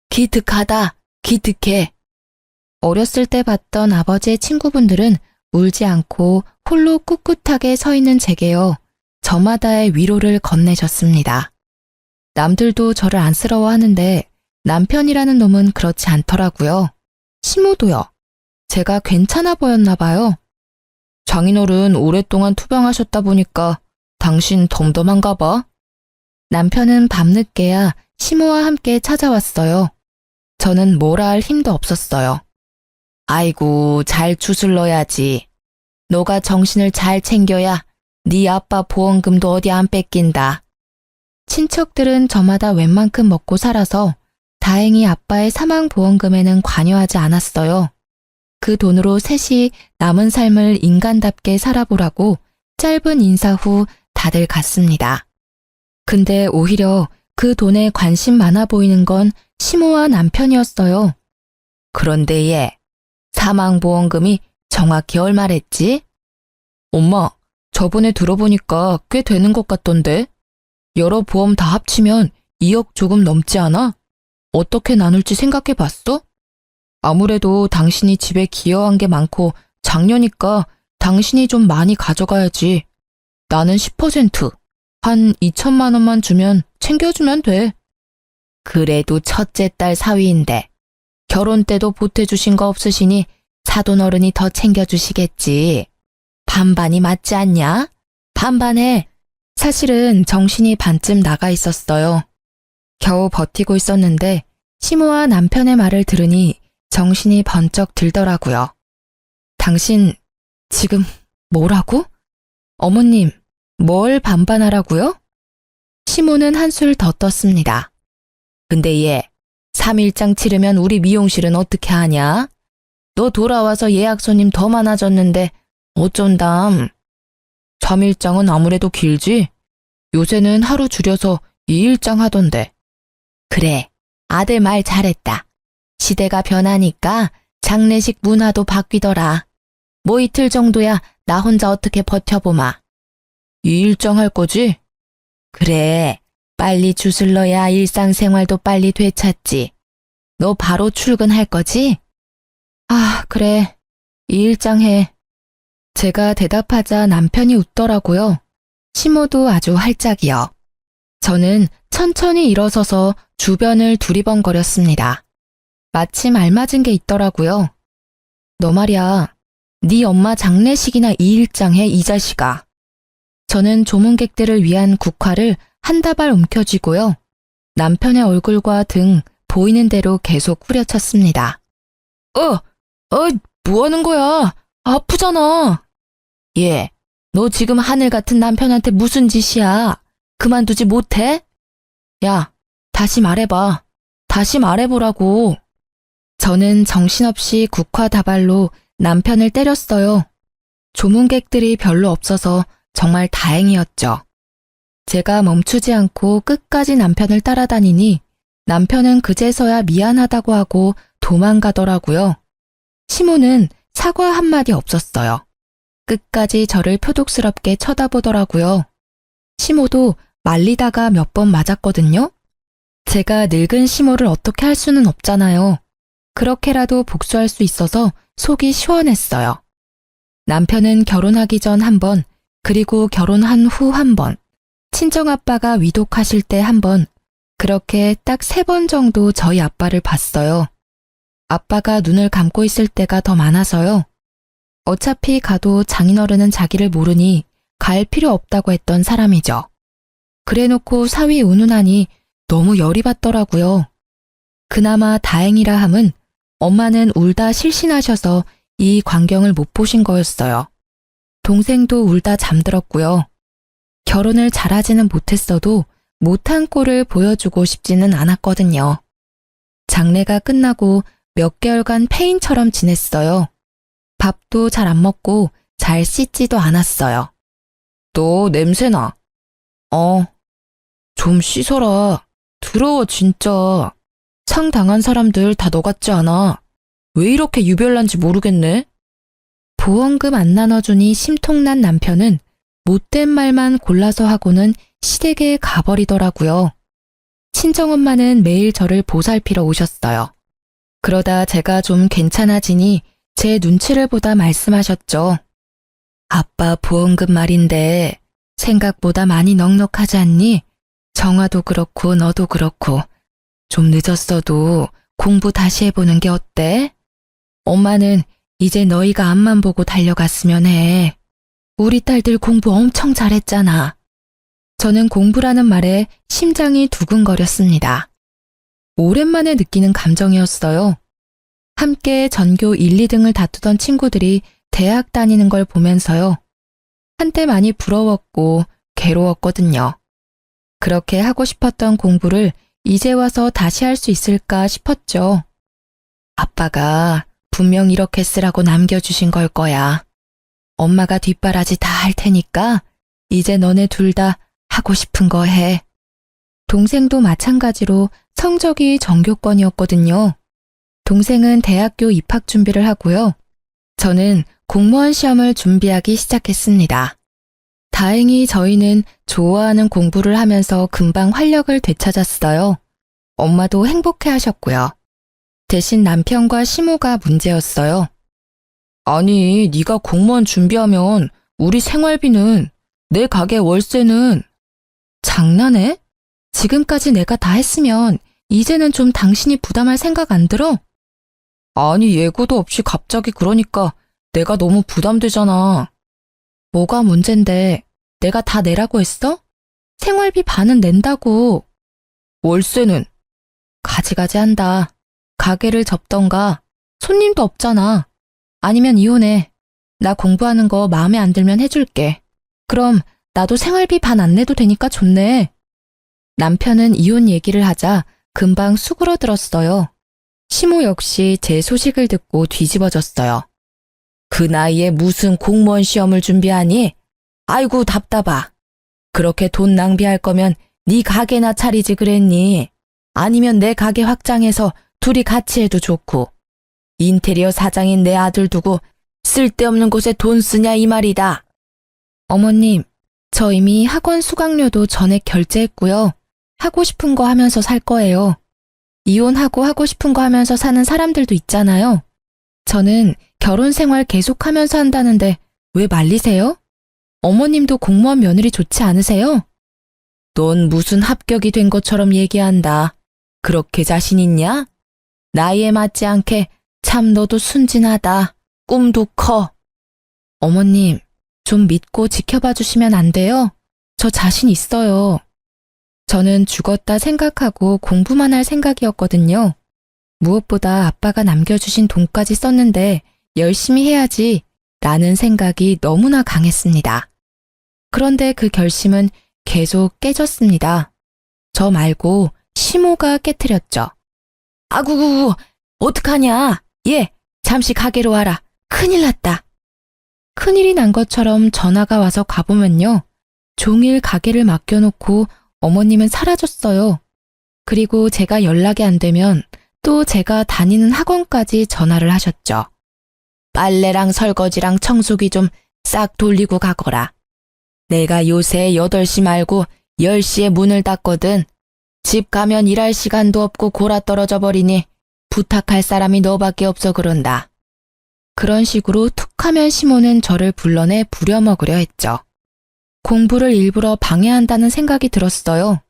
기특하다, 기특해. 어렸을 때 봤던 아버지의 친구분들은 울지 않고 홀로 꿋꿋하게 서 있는 제게요. 저마다의 위로를 건네셨습니다. 남들도 저를 안쓰러워하는데 남편이라는 놈은 그렇지 않더라고요. 시모도요. 제가 괜찮아 보였나 봐요. 장인어른 오랫동안 투병하셨다 보니까 당신 덤덤한가 봐. 남편은 밤늦게야 시모와 함께 찾아왔어요. 저는 뭐라 할 힘도 없었어요. 아이고, 잘 추슬러야지. 너가 정신을 잘 챙겨야 네 아빠 보험금도 어디 안 뺏긴다. 친척들은 저마다 웬만큼 먹고 살아서 다행히 아빠의 사망보험금에는 관여하지 않았어요. 그 돈으로 셋이 남은 삶을 인간답게 살아보라고 짧은 인사 후 다들 갔습니다. 근데 오히려 그 돈에 관심 많아 보이는 건 시모와 남편이었어요. 그런데 얘, 사망보험금이 정확히 얼마랬지? 엄마, 저번에 들어보니까 꽤 되는 것 같던데? 여러 보험 다 합치면 2억 조금 넘지 않아? 어떻게 나눌지 생각해 봤어? 아무래도 당신이 집에 기여한 게 많고 장녀니까 당신이 좀 많이 가져가야지. 나는 10%, 한 2천만 원만 주면 챙겨주면 돼. 그래도 첫째 딸 사위인데 결혼 때도 보태주신 거 없으시니 사돈어른이 더 챙겨주시겠지. 반반이 맞지 않냐? 반반해. 사실은 정신이 반쯤 나가 있었어요. 겨우 버티고 있었는데 시모와 남편의 말을 들으니 정신이 번쩍 들더라고요. 당신 지금 뭐라고? 어머님, 뭘 반반하라고요? 시모는 한술 더 떴습니다. 근데 얘, 3일장 치르면 우리 미용실은 어떻게 하냐? 너 돌아와서 예약 손님 더 많아졌는데 어쩐담? 3일장은 아무래도 길지? 요새는 하루 줄여서 2일장 하던데. 그래, 아들 말 잘했다. 시대가 변하니까 장례식 문화도 바뀌더라. 뭐 이틀 정도야 나 혼자 어떻게 버텨보마. 2일장 할 거지? 그래, 빨리 주술러야 일상생활도 빨리 되찾지. 너 바로 출근할 거지? 아, 그래. 2일장 해. 제가 대답하자 남편이 웃더라고요. 시모도 아주 활짝이요. 저는 천천히 일어서서 주변을 두리번거렸습니다. 마침 알맞은 게 있더라고요. 너 말이야, 네 엄마 장례식이나 2일장 해, 이 자식아. 저는 조문객들을 위한 국화를 한 다발 움켜쥐고요. 남편의 얼굴과 등 보이는 대로 계속 후려쳤습니다. 뭐 하는 거야? 아프잖아. 얘, 너 지금 하늘 같은 남편한테 무슨 짓이야? 그만두지 못해? 야, 다시 말해봐. 다시 말해보라고. 저는 정신없이 국화 다발로 남편을 때렸어요. 조문객들이 별로 없어서 정말 다행이었죠. 제가 멈추지 않고 끝까지 남편을 따라다니니 남편은 그제서야 미안하다고 하고 도망가더라고요. 시모는 사과 한마디 없었어요. 끝까지 저를 표독스럽게 쳐다보더라고요. 시모도 말리다가 몇 번 맞았거든요. 제가 늙은 시모를 어떻게 할 수는 없잖아요. 그렇게라도 복수할 수 있어서 속이 시원했어요. 남편은 결혼하기 전 한 번, 그리고 결혼한 후 한 번, 친정아빠가 위독하실 때 한 번, 그렇게 딱 3번 정도 저희 아빠를 봤어요. 아빠가 눈을 감고 있을 때가 더 많아서요. 어차피 가도 장인어른은 자기를 모르니 갈 필요 없다고 했던 사람이죠. 그래놓고 사위 운운하니 너무 열이 받더라고요. 그나마 다행이라 함은 엄마는 울다 실신하셔서 이 광경을 못 보신 거였어요. 동생도 울다 잠들었고요. 결혼을 잘하지는 못했어도 못한 꼴을 보여주고 싶지는 않았거든요. 장례가 끝나고 몇 개월간 폐인처럼 지냈어요. 밥도 잘 안 먹고 잘 씻지도 않았어요. 너 냄새나. 좀 씻어라. 더러워 진짜. 상 당한 사람들 다 너 같지 않아. 왜 이렇게 유별난지 모르겠네. 보험금 안 나눠주니 심통난 남편은 못된 말만 골라서 하고는 시댁에 가버리더라고요. 친정엄마는 매일 저를 보살피러 오셨어요. 그러다 제가 좀 괜찮아지니 제 눈치를 보다 말씀하셨죠. 아빠 보험금 말인데 생각보다 많이 넉넉하지 않니? 정화도 그렇고 너도 그렇고 좀 늦었어도 공부 다시 해보는 게 어때? 엄마는 이제 너희가 앞만 보고 달려갔으면 해. 우리 딸들 공부 엄청 잘했잖아. 저는 공부라는 말에 심장이 두근거렸습니다. 오랜만에 느끼는 감정이었어요. 함께 전교 1, 2등을 다투던 친구들이 대학 다니는 걸 보면서요. 한때 많이 부러웠고 괴로웠거든요. 그렇게 하고 싶었던 공부를 이제 와서 다시 할 수 있을까 싶었죠. 아빠가 분명 이렇게 쓰라고 남겨주신 걸 거야. 엄마가 뒷바라지 다 할 테니까 이제 너네 둘 다 하고 싶은 거 해. 동생도 마찬가지로 성적이 전교권이었거든요. 동생은 대학교 입학 준비를 하고요. 저는 공무원 시험을 준비하기 시작했습니다. 다행히 저희는 좋아하는 공부를 하면서 금방 활력을 되찾았어요. 엄마도 행복해 하셨고요. 대신 남편과 시모가 문제였어요. 아니, 네가 공무원 준비하면 우리 생활비는, 내 가게 월세는. 장난해? 지금까지 내가 다 했으면 이제는 좀 당신이 부담할 생각 안 들어? 아니, 예고도 없이 갑자기 그러니까 내가 너무 부담되잖아. 뭐가 문젠데 내가 다 내라고 했어? 생활비 반은 낸다고. 월세는? 가지가지 한다. 가게를 접던가. 손님도 없잖아. 아니면 이혼해. 나 공부하는 거 마음에 안 들면 해줄게. 그럼 나도 생활비 반 안 내도 되니까 좋네. 남편은 이혼 얘기를 하자 금방 수그러들었어요. 시모 역시 제 소식을 듣고 뒤집어졌어요. 그 나이에 무슨 공무원 시험을 준비하니? 아이고 답답하. 그렇게 돈 낭비할 거면 네 가게나 차리지 그랬니? 아니면 내 가게 확장해서 둘이 같이 해도 좋고. 인테리어 사장인 내 아들 두고 쓸데없는 곳에 돈 쓰냐 이 말이다. 어머님, 저 이미 학원 수강료도 전액 결제했고요. 하고 싶은 거 하면서 살 거예요. 이혼하고 하고 싶은 거 하면서 사는 사람들도 있잖아요. 저는 결혼 생활 계속하면서 한다는데 왜 말리세요? 어머님도 공무원 며느리 좋지 않으세요? 넌 무슨 합격이 된 것처럼 얘기한다. 그렇게 자신 있냐? 나이에 맞지 않게 참 너도 순진하다. 꿈도 커. 어머님, 좀 믿고 지켜봐 주시면 안 돼요? 저 자신 있어요. 저는 죽었다 생각하고 공부만 할 생각이었거든요. 무엇보다 아빠가 남겨주신 돈까지 썼는데 열심히 해야지 라는 생각이 너무나 강했습니다. 그런데 그 결심은 계속 깨졌습니다. 저 말고 시모가 깨트렸죠. 아구구구, 어떡하냐? 얘, 잠시 가게로 와라. 큰일 났다. 큰일이 난 것처럼 전화가 와서 가보면요. 종일 가게를 맡겨놓고 어머님은 사라졌어요. 그리고 제가 연락이 안 되면 또 제가 다니는 학원까지 전화를 하셨죠. 빨래랑 설거지랑 청소기 좀 싹 돌리고 가거라. 내가 요새 8시 말고 10시에 문을 닫거든. 집 가면 일할 시간도 없고 골아 떨어져 버리니 부탁할 사람이 너밖에 없어 그런다. 그런 식으로 툭하면 시모는 저를 불러내 부려먹으려 했죠. 공부를 일부러 방해한다는 생각이 들었어요.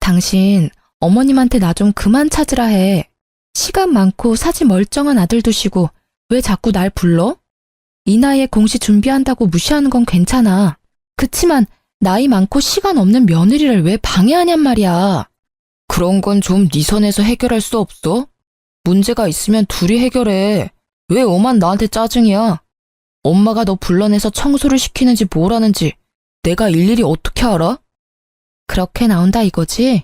당신 어머님한테 나 좀 그만 찾으라 해. 시간 많고 사지 멀쩡한 아들 두시고 왜 자꾸 날 불러? 이 나이에 공시 준비한다고 무시하는 건 괜찮아. 그치만 나이 많고 시간 없는 며느리를 왜 방해하냔 말이야. 그런 건 좀 네 선에서 해결할 수 없어? 문제가 있으면 둘이 해결해. 왜 오만 나한테 짜증이야? 엄마가 너 불러내서 청소를 시키는지 뭘 하는지 내가 일일이 어떻게 알아? 그렇게 나온다 이거지?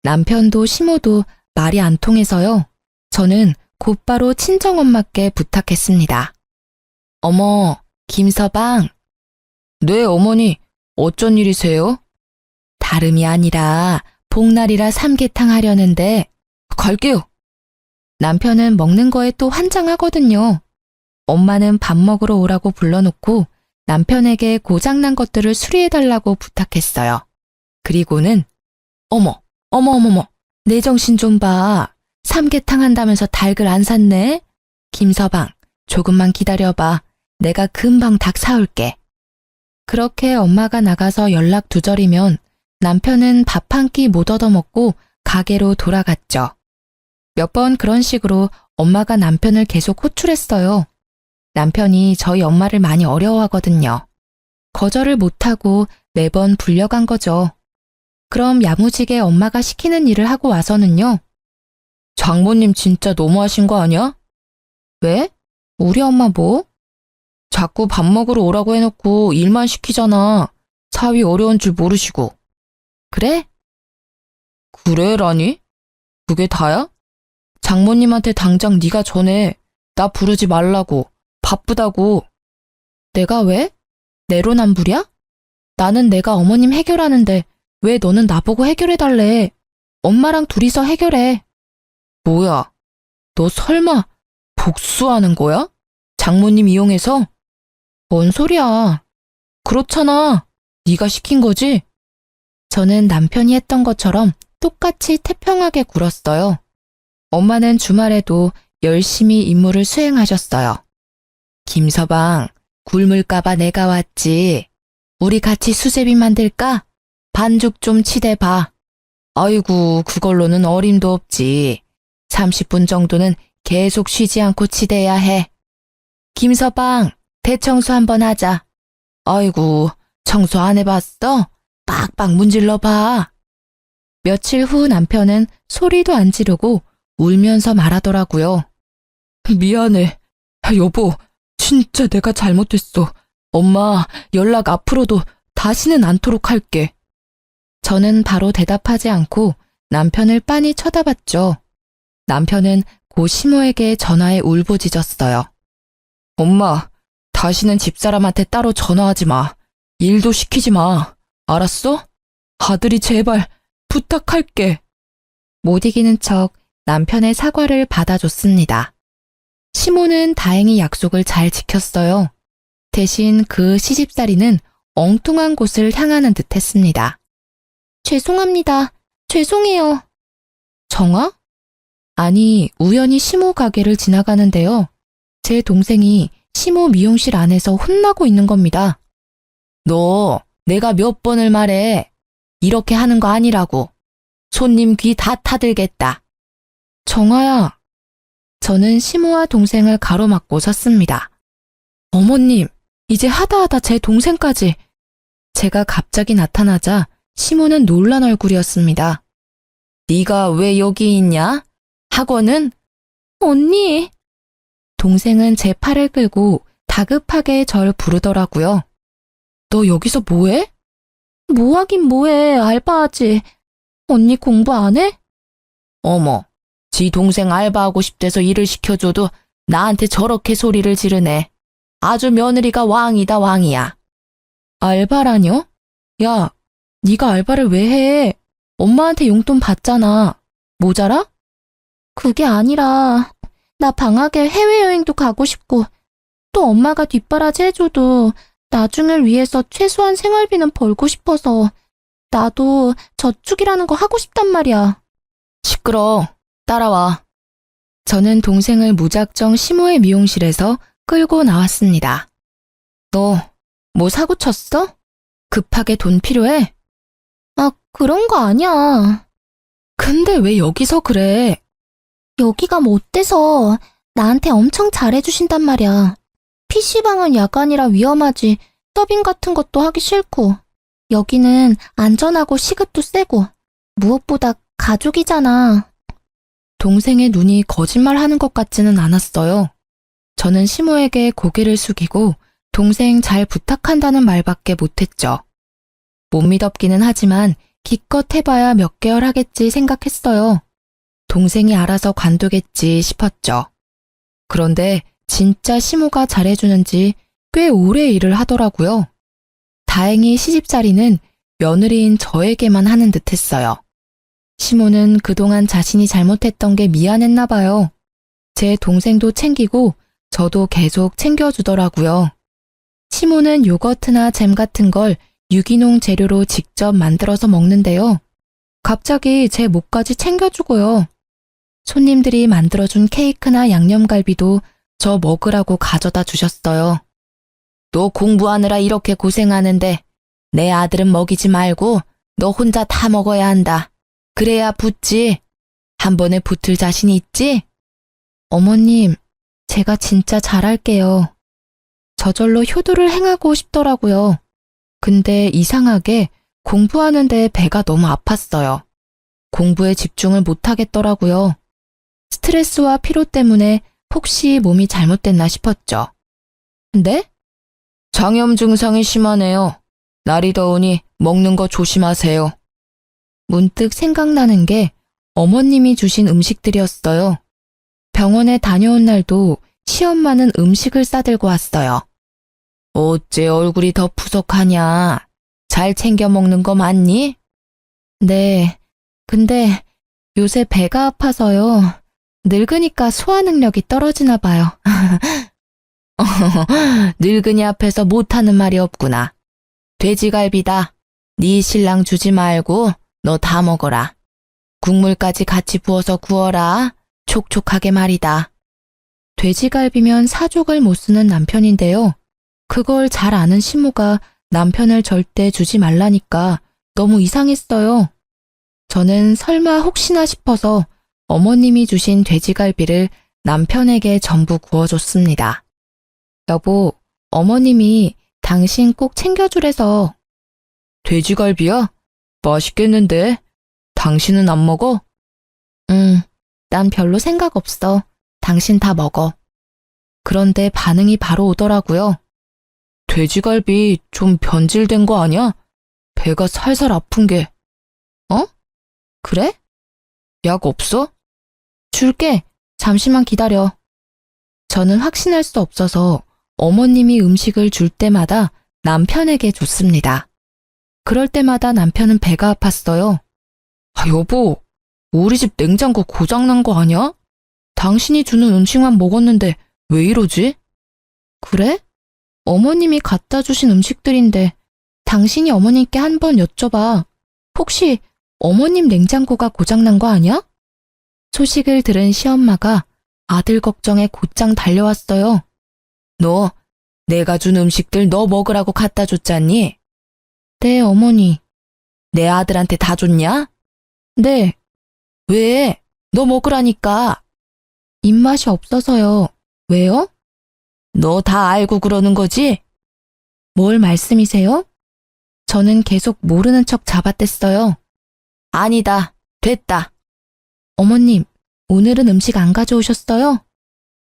남편도 시모도 말이 안 통해서요. 저는 곧바로 친정엄마께 부탁했습니다. 어머, 김서방. 네, 어머니. 어쩐 일이세요? 다름이 아니라 복날이라 삼계탕 하려는데 갈게요. 남편은 먹는 거에 또 환장하거든요. 엄마는 밥 먹으러 오라고 불러놓고 남편에게 고장난 것들을 수리해달라고 부탁했어요. 그리고는 어머, 내 정신 좀 봐. 삼계탕 한다면서 닭을 안 샀네? 김서방, 조금만 기다려봐. 내가 금방 닭 사올게. 그렇게 엄마가 나가서 연락 두절이면 남편은 밥 한 끼 못 얻어먹고 가게로 돌아갔죠. 몇 번 그런 식으로 엄마가 남편을 계속 호출했어요. 남편이 저희 엄마를 많이 어려워하거든요. 거절을 못하고 매번 불려간 거죠. 그럼 야무지게 엄마가 시키는 일을 하고 와서는요. 장모님 진짜 너무하신 거 아니야? 왜? 우리 엄마 뭐? 자꾸 밥 먹으러 오라고 해놓고 일만 시키잖아. 사위 어려운 줄 모르시고. 그래? 그래라니? 그게 다야? 장모님한테 당장 네가 전해. 나 부르지 말라고. 바쁘다고. 내가 왜? 내로남불이야? 나는 내가 어머님 해결하는데 왜 너는 나보고 해결해달래. 엄마랑 둘이서 해결해. 뭐야? 너 설마 복수하는 거야? 장모님 이용해서? 뭔 소리야. 그렇잖아. 네가 시킨 거지? 저는 남편이 했던 것처럼 똑같이 태평하게 굴었어요. 엄마는 주말에도 열심히 임무를 수행하셨어요. 김서방, 굶을까봐 내가 왔지. 우리 같이 수제비 만들까? 반죽 좀 치대봐. 아이고, 그걸로는 어림도 없지. 30분 정도는 계속 쉬지 않고 치대야 해. 김서방, 대청소 한번 하자. 아이고, 청소 안 해봤어? 빡빡 문질러 봐. 며칠 후 남편은 소리도 안 지르고 울면서 말하더라고요. 미안해. 여보, 진짜 내가 잘못했어. 엄마, 연락 앞으로도 다시는 않도록 할게. 저는 바로 대답하지 않고 남편을 빤히 쳐다봤죠. 남편은 고 시모에게 전화해 울부짖었어요. 엄마, 다시는 집사람한테 따로 전화하지 마. 일도 시키지 마. 알았어? 아들이 제발 부탁할게. 못 이기는 척 남편의 사과를 받아줬습니다. 시모는 다행히 약속을 잘 지켰어요. 대신 그 시집살이는 엉뚱한 곳을 향하는 듯 했습니다. 죄송합니다. 죄송해요. 정아? 아니, 우연히 시모 가게를 지나가는데요. 제 동생이 시모 미용실 안에서 혼나고 있는 겁니다. 너, 내가 몇 번을 말해. 이렇게 하는 거 아니라고. 손님 귀 다 타들겠다. 정아야. 저는 시모와 동생을 가로막고 섰습니다. 어머님, 이제 하다하다 제 동생까지. 제가 갑자기 나타나자 시모는 놀란 얼굴이었습니다. 네가 왜 여기 있냐? 학원은? 언니, 동생은 제 팔을 끌고 다급하게 절 부르더라고요. 너 여기서 뭐해? 뭐 하긴 뭐해. 알바하지. 언니 공부 안 해? 어머, 지 동생 알바하고 싶대서 일을 시켜줘도 나한테 저렇게 소리를 지르네. 아주 며느리가 왕이다, 왕이야. 알바라뇨? 야, 네가 알바를 왜 해? 엄마한테 용돈 받잖아. 모자라? 그게 아니라 나 방학에 해외여행도 가고 싶고 또 엄마가 뒷바라지 해줘도 나중을 위해서 최소한 생활비는 벌고 싶어서 나도 저축이라는 거 하고 싶단 말이야. 시끄러. 따라와. 저는 동생을 무작정 시모의 미용실에서 끌고 나왔습니다. 너, 뭐 사고 쳤어? 급하게 돈 필요해? 아, 그런 거 아니야. 근데 왜 여기서 그래? 여기가 뭐 어때서 나한테 엄청 잘해주신단 말이야. PC방은 야간이라 위험하지 서빙 같은 것도 하기 싫고 여기는 안전하고 시급도 세고 무엇보다 가족이잖아. 동생의 눈이 거짓말하는 것 같지는 않았어요. 저는 시모에게 고개를 숙이고 동생 잘 부탁한다는 말밖에 못했죠. 못 믿었기는 하지만 기껏 해봐야 몇 개월 하겠지 생각했어요. 동생이 알아서 관두겠지 싶었죠. 그런데 진짜 시모가 잘해주는지 꽤 오래 일을 하더라고요. 다행히 시집살이는 며느리인 저에게만 하는 듯 했어요. 시모는 그동안 자신이 잘못했던 게 미안했나 봐요. 제 동생도 챙기고 저도 계속 챙겨주더라고요. 시모는 요거트나 잼 같은 걸 유기농 재료로 직접 만들어서 먹는데요. 갑자기 제 목까지 챙겨주고요. 손님들이 만들어준 케이크나 양념갈비도 저 먹으라고 가져다 주셨어요. 너 공부하느라 이렇게 고생하는데 내 아들은 먹이지 말고 너 혼자 다 먹어야 한다. 그래야 붙지. 한 번에 붙을 자신 있지? 어머님, 제가 진짜 잘할게요. 저절로 효도를 행하고 싶더라고요. 근데 이상하게 공부하는데 배가 너무 아팠어요. 공부에 집중을 못하겠더라고요. 스트레스와 피로 때문에 혹시 몸이 잘못됐나 싶었죠. 네? 장염 증상이 심하네요. 날이 더우니 먹는 거 조심하세요. 문득 생각나는 게 어머님이 주신 음식들이었어요. 병원에 다녀온 날도 시엄마는 음식을 싸들고 왔어요. 어째 얼굴이 더 푸석하냐? 잘 챙겨 먹는 거 맞니? 네, 근데 요새 배가 아파서요. 늙으니까 소화 능력이 떨어지나 봐요. 늙은이 앞에서 못하는 말이 없구나. 돼지갈비다. 네 신랑 주지 말고 너 다 먹어라. 국물까지 같이 부어서 구워라. 촉촉하게 말이다. 돼지갈비면 사족을 못 쓰는 남편인데요. 그걸 잘 아는 시모가 남편을 절대 주지 말라니까 너무 이상했어요. 저는 설마 혹시나 싶어서 어머님이 주신 돼지갈비를 남편에게 전부 구워줬습니다. 여보, 어머님이 당신 꼭 챙겨주래서. 돼지갈비야? 맛있겠는데? 당신은 안 먹어? 난 별로 생각 없어. 당신 다 먹어. 그런데 반응이 바로 오더라고요. 돼지갈비 좀 변질된 거 아니야? 배가 살살 아픈 게. 그래? 약 없어? 줄게. 잠시만 기다려. 저는 확신할 수 없어서 어머님이 음식을 줄 때마다 남편에게 줬습니다. 그럴 때마다 남편은 배가 아팠어요. 아, 여보, 우리 집 냉장고 고장난 거 아니야? 당신이 주는 음식만 먹었는데 왜 이러지? 그래? 어머님이 갖다 주신 음식들인데 당신이 어머님께 한번 여쭤봐. 혹시 어머님 냉장고가 고장난 거 아니야? 소식을 들은 시엄마가 아들 걱정에 곧장 달려왔어요. 너, 내가 준 음식들 너 먹으라고 갖다 줬잖니? 네, 어머니. 내 아들한테 다 줬냐? 네, 왜? 너 먹으라니까. 입맛이 없어서요. 왜요? 너 다 알고 그러는 거지? 뭘 말씀이세요? 저는 계속 모르는 척 잡아댔어요. 아니다. 됐다. 어머님, 오늘은 음식 안 가져오셨어요?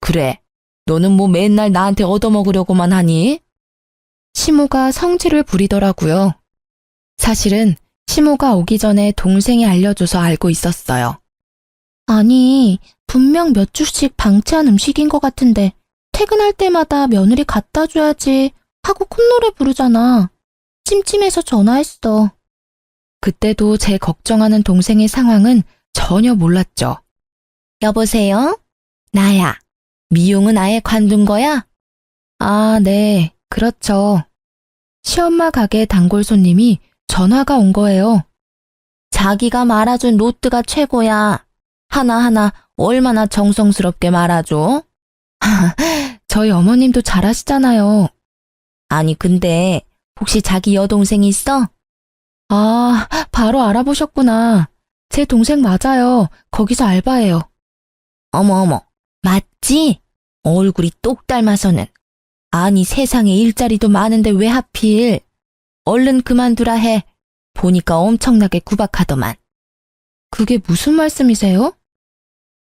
그래. 너는 뭐 맨날 나한테 얻어먹으려고만 하니? 시모가 성질을 부리더라고요. 사실은 시모가 오기 전에 동생이 알려줘서 알고 있었어요. 아니, 분명 몇 주씩 방치한 음식인 것 같은데 퇴근할 때마다 며느리 갖다 줘야지 하고 콧노래 부르잖아. 찜찜해서 전화했어. 그때도 제 걱정하는 동생의 상황은 전혀 몰랐죠. 여보세요? 나야. 미용은 아예 관둔 거야? 아, 네, 그렇죠. 시엄마 가게 단골 손님이 전화가 온 거예요. 자기가 말아준 로트가 최고야. 하나하나 얼마나 정성스럽게 말아줘? 저희 어머님도 잘하시잖아요. 아니, 근데 혹시 자기 여동생이 있어? 아, 바로 알아보셨구나. 제 동생 맞아요. 거기서 알바해요. 어머, 맞지? 얼굴이 똑 닮아서는. 아니, 세상에 일자리도 많은데 왜 하필? 얼른 그만두라 해. 보니까 엄청나게 구박하더만. 그게 무슨 말씀이세요?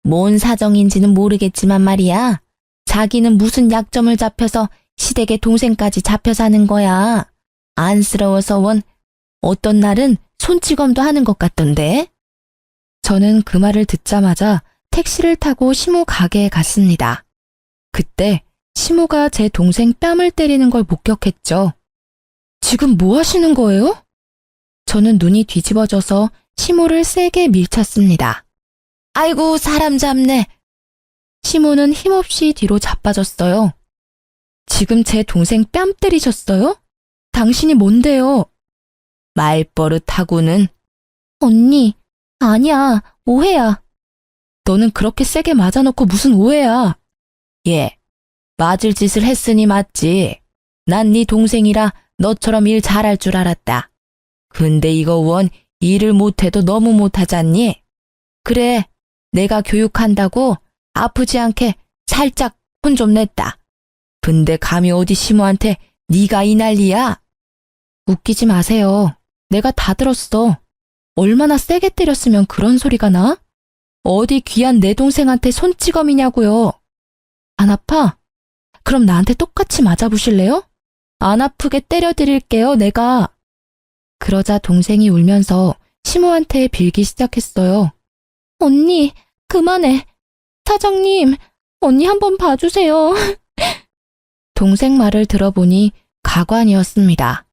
뭔 사정인지는 모르겠지만 말이야. 자기는 무슨 약점을 잡혀서 시댁의 동생까지 잡혀 사는 거야. 안쓰러워서 원 어떤 날은 손찌검도 하는 것 같던데. 저는 그 말을 듣자마자 택시를 타고 시모 가게에 갔습니다. 그때 시모가 제 동생 뺨을 때리는 걸 목격했죠. 지금 뭐 하시는 거예요? 저는 눈이 뒤집어져서 시모를 세게 밀쳤습니다. 아이고, 사람 잡네. 시모는 힘없이 뒤로 자빠졌어요. 지금 제 동생 뺨 때리셨어요? 당신이 뭔데요? 말버릇하고는. 언니, 아니야, 오해야. 너는 그렇게 세게 맞아놓고 무슨 오해야? 예, 맞을 짓을 했으니 맞지. 난 네 동생이라 너처럼 일 잘할 줄 알았다. 근데 이거 원 일을 못해도 너무 못하잖니? 그래, 내가 교육한다고 아프지 않게 살짝 혼 좀 냈다. 근데 감히 어디 시모한테 네가 이 난리야? 웃기지 마세요. 내가 다 들었어. 얼마나 세게 때렸으면 그런 소리가 나? 어디 귀한 내 동생한테 손찌검이냐고요. 안 아파? 그럼 나한테 똑같이 맞아보실래요? 안 아프게 때려드릴게요, 내가. 그러자 동생이 울면서 시모한테 빌기 시작했어요. 언니, 그만해. 사장님, 언니 한번 봐주세요. 동생 말을 들어보니 가관이었습니다.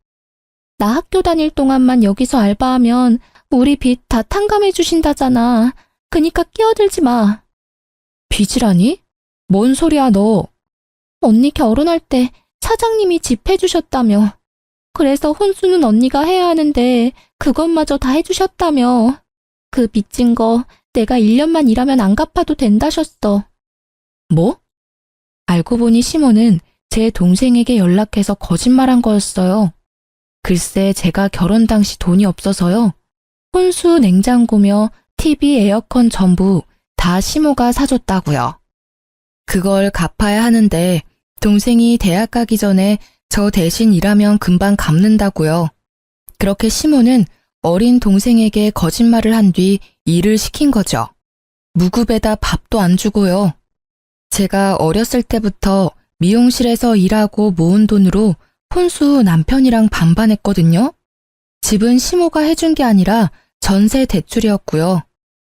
나 학교 다닐 동안만 여기서 알바하면 우리 빚 다 탕감해 주신다잖아. 그니까 끼어들지 마. 빚이라니? 뭔 소리야 너? 언니 결혼할 때 사장님이 집 해주셨다며. 그래서 혼수는 언니가 해야 하는데 그것마저 다 해주셨다며. 그 빚진 거 내가 1년만 일하면 안 갚아도 된다셨어. 뭐? 알고 보니 시모는 제 동생에게 연락해서 거짓말한 거였어요. 글쎄 제가 결혼 당시 돈이 없어서요. 혼수 냉장고며 TV, 에어컨 전부 다 시모가 사줬다고요. 그걸 갚아야 하는데 동생이 대학 가기 전에 저 대신 일하면 금방 갚는다고요. 그렇게 시모는 어린 동생에게 거짓말을 한 뒤 일을 시킨 거죠. 무급에다 밥도 안 주고요. 제가 어렸을 때부터 미용실에서 일하고 모은 돈으로 혼수 남편이랑 반반했거든요. 집은 시모가 해준 게 아니라 전세 대출이었고요.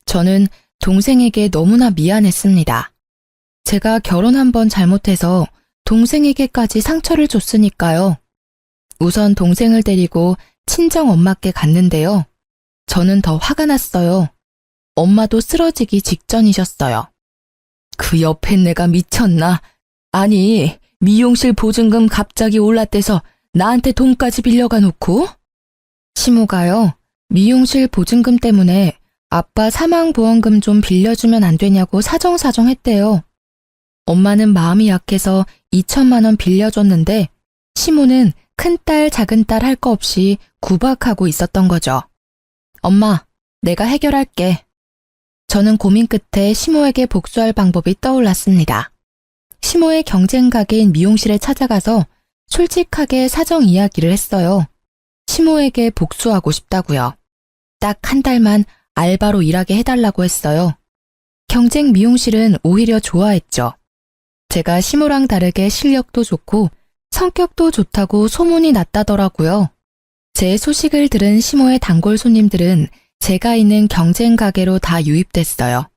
저는 동생에게 너무나 미안했습니다. 제가 결혼 한 번 잘못해서 동생에게까지 상처를 줬으니까요. 우선 동생을 데리고 친정 엄마께 갔는데요. 저는 더 화가 났어요. 엄마도 쓰러지기 직전이셨어요. 그 옆에 내가 미쳤나? 아니, 미용실 보증금 갑자기 올랐대서 나한테 돈까지 빌려가 놓고? 시모가요, 미용실 보증금 때문에 아빠 사망보험금 좀 빌려주면 안 되냐고 사정사정했대요. 엄마는 마음이 약해서 2천만 원 빌려줬는데 시모는 큰딸 작은딸 할 거 없이 구박하고 있었던 거죠. 엄마, 내가 해결할게. 저는 고민 끝에 시모에게 복수할 방법이 떠올랐습니다. 시모의 경쟁 가게인 미용실에 찾아가서 솔직하게 사정 이야기를 했어요. 시모에게 복수하고 싶다고요. 딱 한 달만 알바로 일하게 해달라고 했어요. 경쟁 미용실은 오히려 좋아했죠. 제가 시모랑 다르게 실력도 좋고 성격도 좋다고 소문이 났다더라고요. 제 소식을 들은 시모의 단골 손님들은 제가 있는 경쟁 가게로 다 유입됐어요.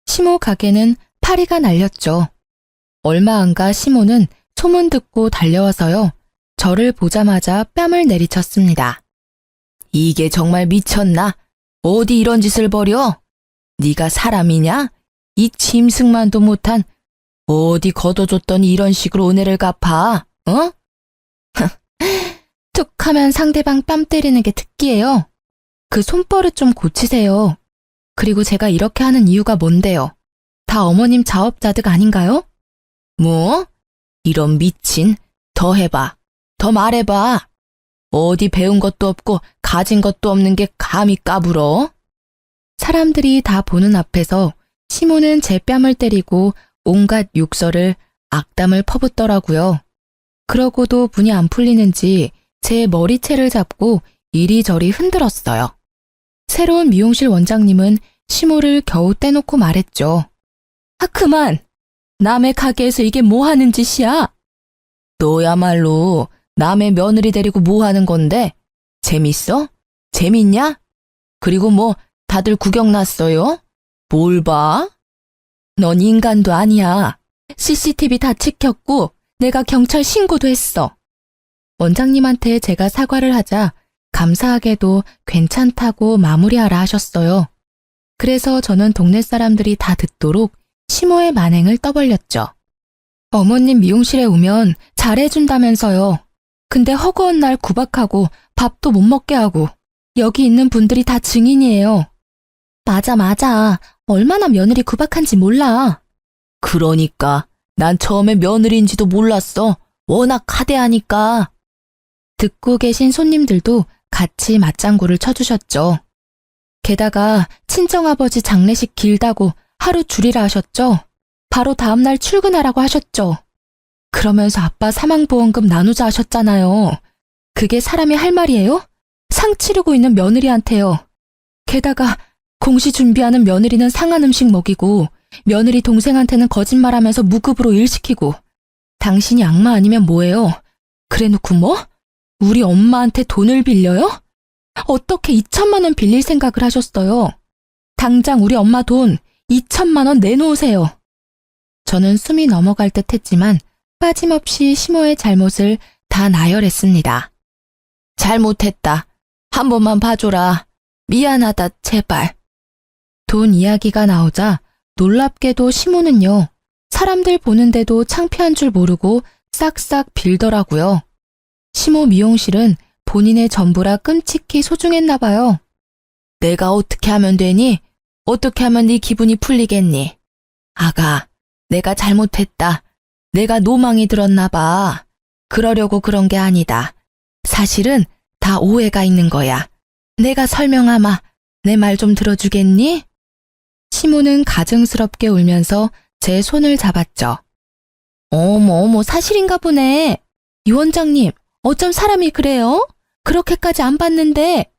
시모 가게는 파리가 날렸죠. 얼마 안 가 시모는 소문 듣고 달려와서요. 저를 보자마자 뺨을 내리쳤습니다. 이게 정말 미쳤나? 어디 이런 짓을 벌여? 네가 사람이냐? 이 짐승만도 못한 어디 걷어줬더니 이런 식으로 은혜를 갚아? 어? 툭 하면 상대방 뺨 때리는 게 특기예요. 그 손버릇 좀 고치세요. 그리고 제가 이렇게 하는 이유가 뭔데요? 다 어머님 자업자득 아닌가요? 뭐? 이런 미친, 더 해봐. 더 말해봐. 어디 배운 것도 없고 가진 것도 없는 게 감히 까불어? 사람들이 다 보는 앞에서 시모는 제 뺨을 때리고 온갖 욕설을 악담을 퍼붓더라고요. 그러고도 분이 안 풀리는지 제 머리채를 잡고 이리저리 흔들었어요. 새로운 미용실 원장님은 시모를 겨우 떼놓고 말했죠. 아, 그만! 남의 가게에서 이게 뭐 하는 짓이야? 너야말로 남의 며느리 데리고 뭐 하는 건데? 재밌어? 재밌냐? 그리고 뭐 다들 구경 났어요? 뭘 봐? 넌 인간도 아니야. CCTV 다 찍혔고 내가 경찰 신고도 했어. 원장님한테 제가 사과를 하자 감사하게도 괜찮다고 마무리하라 하셨어요. 그래서 저는 동네 사람들이 다 듣도록 시모의 만행을 떠벌렸죠. 어머님 미용실에 오면 잘해준다면서요. 근데 허구한 날 구박하고 밥도 못 먹게 하고 여기 있는 분들이 다 증인이에요. 맞아. 얼마나 며느리 구박한지 몰라. 그러니까 난 처음에 며느리인지도 몰랐어. 워낙 하대하니까. 듣고 계신 손님들도 같이 맞장구를 쳐주셨죠. 게다가 친정아버지 장례식 길다고 하루 줄이라 하셨죠. 바로 다음날 출근하라고 하셨죠. 그러면서 아빠 사망보험금 나누자 하셨잖아요. 그게 사람이 할 말이에요? 상 치르고 있는 며느리한테요. 게다가 공시 준비하는 며느리는 상한 음식 먹이고 며느리 동생한테는 거짓말하면서 무급으로 일 시키고 당신이 악마 아니면 뭐예요? 그래놓고 뭐? 우리 엄마한테 돈을 빌려요? 어떻게 2천만 원 빌릴 생각을 하셨어요? 당장 우리 엄마 돈 2천만 원 내놓으세요. 저는 숨이 넘어갈 듯 했지만 빠짐없이 시모의 잘못을 다 나열했습니다. 잘못했다. 한 번만 봐줘라. 미안하다, 제발. 돈 이야기가 나오자 놀랍게도 시모는요. 사람들 보는데도 창피한 줄 모르고 싹싹 빌더라고요. 시모 미용실은 본인의 전부라 끔찍히 소중했나 봐요. 내가 어떻게 하면 되니? 어떻게 하면 네 기분이 풀리겠니? 아가, 내가 잘못했다. 내가 노망이 들었나 봐. 그러려고 그런 게 아니다. 사실은 다 오해가 있는 거야. 내가 설명하마. 내 말 좀 들어주겠니? 시모는 가증스럽게 울면서 제 손을 잡았죠. 어머, 사실인가 보네. 이 원장님, 어쩜 사람이 그래요? 그렇게까지 안 봤는데.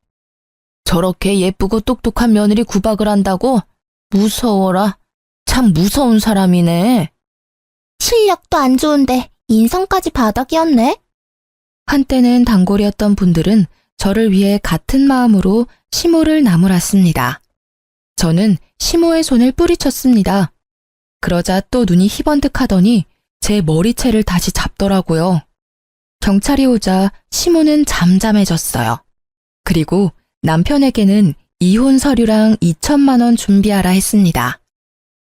저렇게 예쁘고 똑똑한 며느리 구박을 한다고? 무서워라. 참 무서운 사람이네. 실력도 안 좋은데 인성까지 바닥이었네. 한때는 단골이었던 분들은 저를 위해 같은 마음으로 시모를 나무랐습니다. 저는 시모의 손을 뿌리쳤습니다. 그러자 또 눈이 희번뜩하더니 제 머리채를 다시 잡더라고요. 경찰이 오자 시모는 잠잠해졌어요. 그리고 남편에게는 이혼 서류랑 2천만 원 준비하라 했습니다.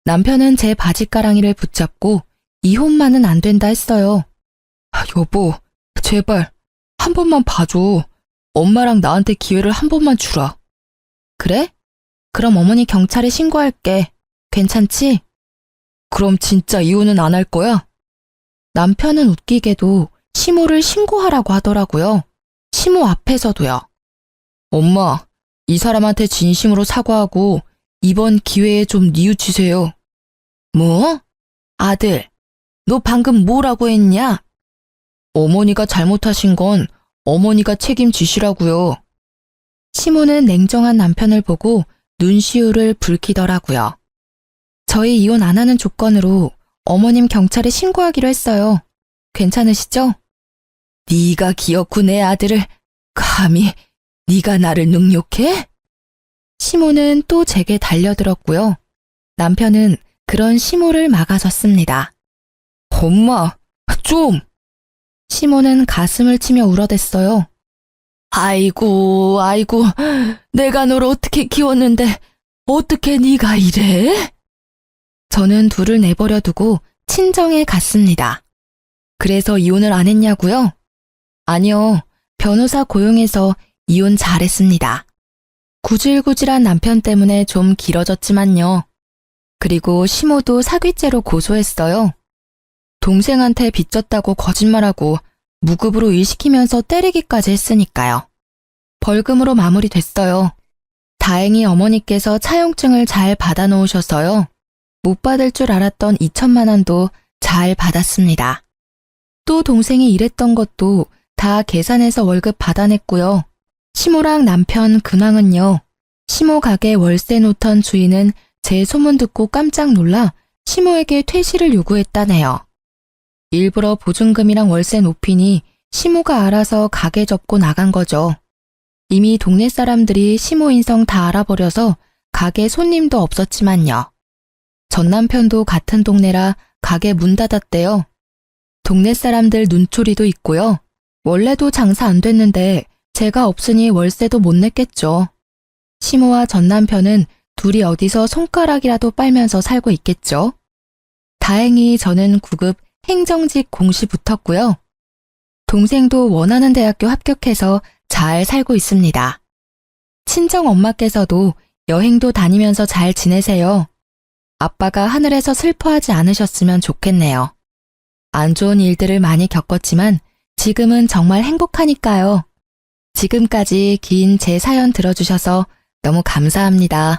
남편은 제 바지가랑이를 붙잡고 이혼만은 안 된다 했어요. 여보, 제발 한 번만 봐줘. 엄마랑 나한테 기회를 한 번만 주라. 그래? 그럼 어머니 경찰에 신고할게. 괜찮지? 그럼 진짜 이혼은 안 할 거야? 남편은 웃기게도 시모를 신고하라고 하더라고요. 시모 앞에서도요. 엄마, 이 사람한테 진심으로 사과하고 이번 기회에 좀 뉘우치세요. 뭐? 아들, 너 방금 뭐라고 했냐? 어머니가 잘못하신 건 어머니가 책임지시라고요. 시모는 냉정한 남편을 보고 눈시울을 붉히더라고요. 저희 이혼 안 하는 조건으로 어머님 경찰에 신고하기로 했어요. 괜찮으시죠? 네가 기어코 내 아들을 감히 네가 나를 능욕해? 시모는 또 제게 달려들었고요. 남편은 그런 시모를 막아섰습니다. 엄마, 좀! 시모는 가슴을 치며 울어댔어요. 아이고, 내가 널 어떻게 키웠는데 어떻게 네가 이래? 저는 둘을 내버려 두고 친정에 갔습니다. 그래서 이혼을 안 했냐고요? 아니요, 변호사 고용해서 이혼 잘했습니다. 구질구질한 남편 때문에 좀 길어졌지만요. 그리고 시모도 사귀죄로 고소했어요. 동생한테 빚졌다고 거짓말하고 무급으로 일시키면서 때리기까지 했으니까요. 벌금으로 마무리됐어요. 다행히 어머니께서 차용증을 잘 받아놓으셔서요. 못 받을 줄 알았던 2천만 원도 잘 받았습니다. 또 동생이 일했던 것도 다 계산해서 월급 받아냈고요. 시모랑 남편 근황은요. 시모 가게 월세 놓던 주인은 제 소문 듣고 깜짝 놀라 시모에게 퇴실을 요구했다네요. 일부러 보증금이랑 월세 높이니 시모가 알아서 가게 접고 나간 거죠. 이미 동네 사람들이 시모 인성 다 알아버려서 가게 손님도 없었지만요. 전 남편도 같은 동네라 가게 문 닫았대요. 동네 사람들 눈초리도 있고요. 원래도 장사 안 됐는데 제가 없으니 월세도 못 냈겠죠. 시모와 전 남편은 둘이 어디서 손가락이라도 빨면서 살고 있겠죠. 다행히 저는 9급 행정직 공시 붙었고요. 동생도 원하는 대학교 합격해서 잘 살고 있습니다. 친정 엄마께서도 여행도 다니면서 잘 지내세요. 아빠가 하늘에서 슬퍼하지 않으셨으면 좋겠네요. 안 좋은 일들을 많이 겪었지만 지금은 정말 행복하니까요. 지금까지 긴 제 사연 들어주셔서 너무 감사합니다.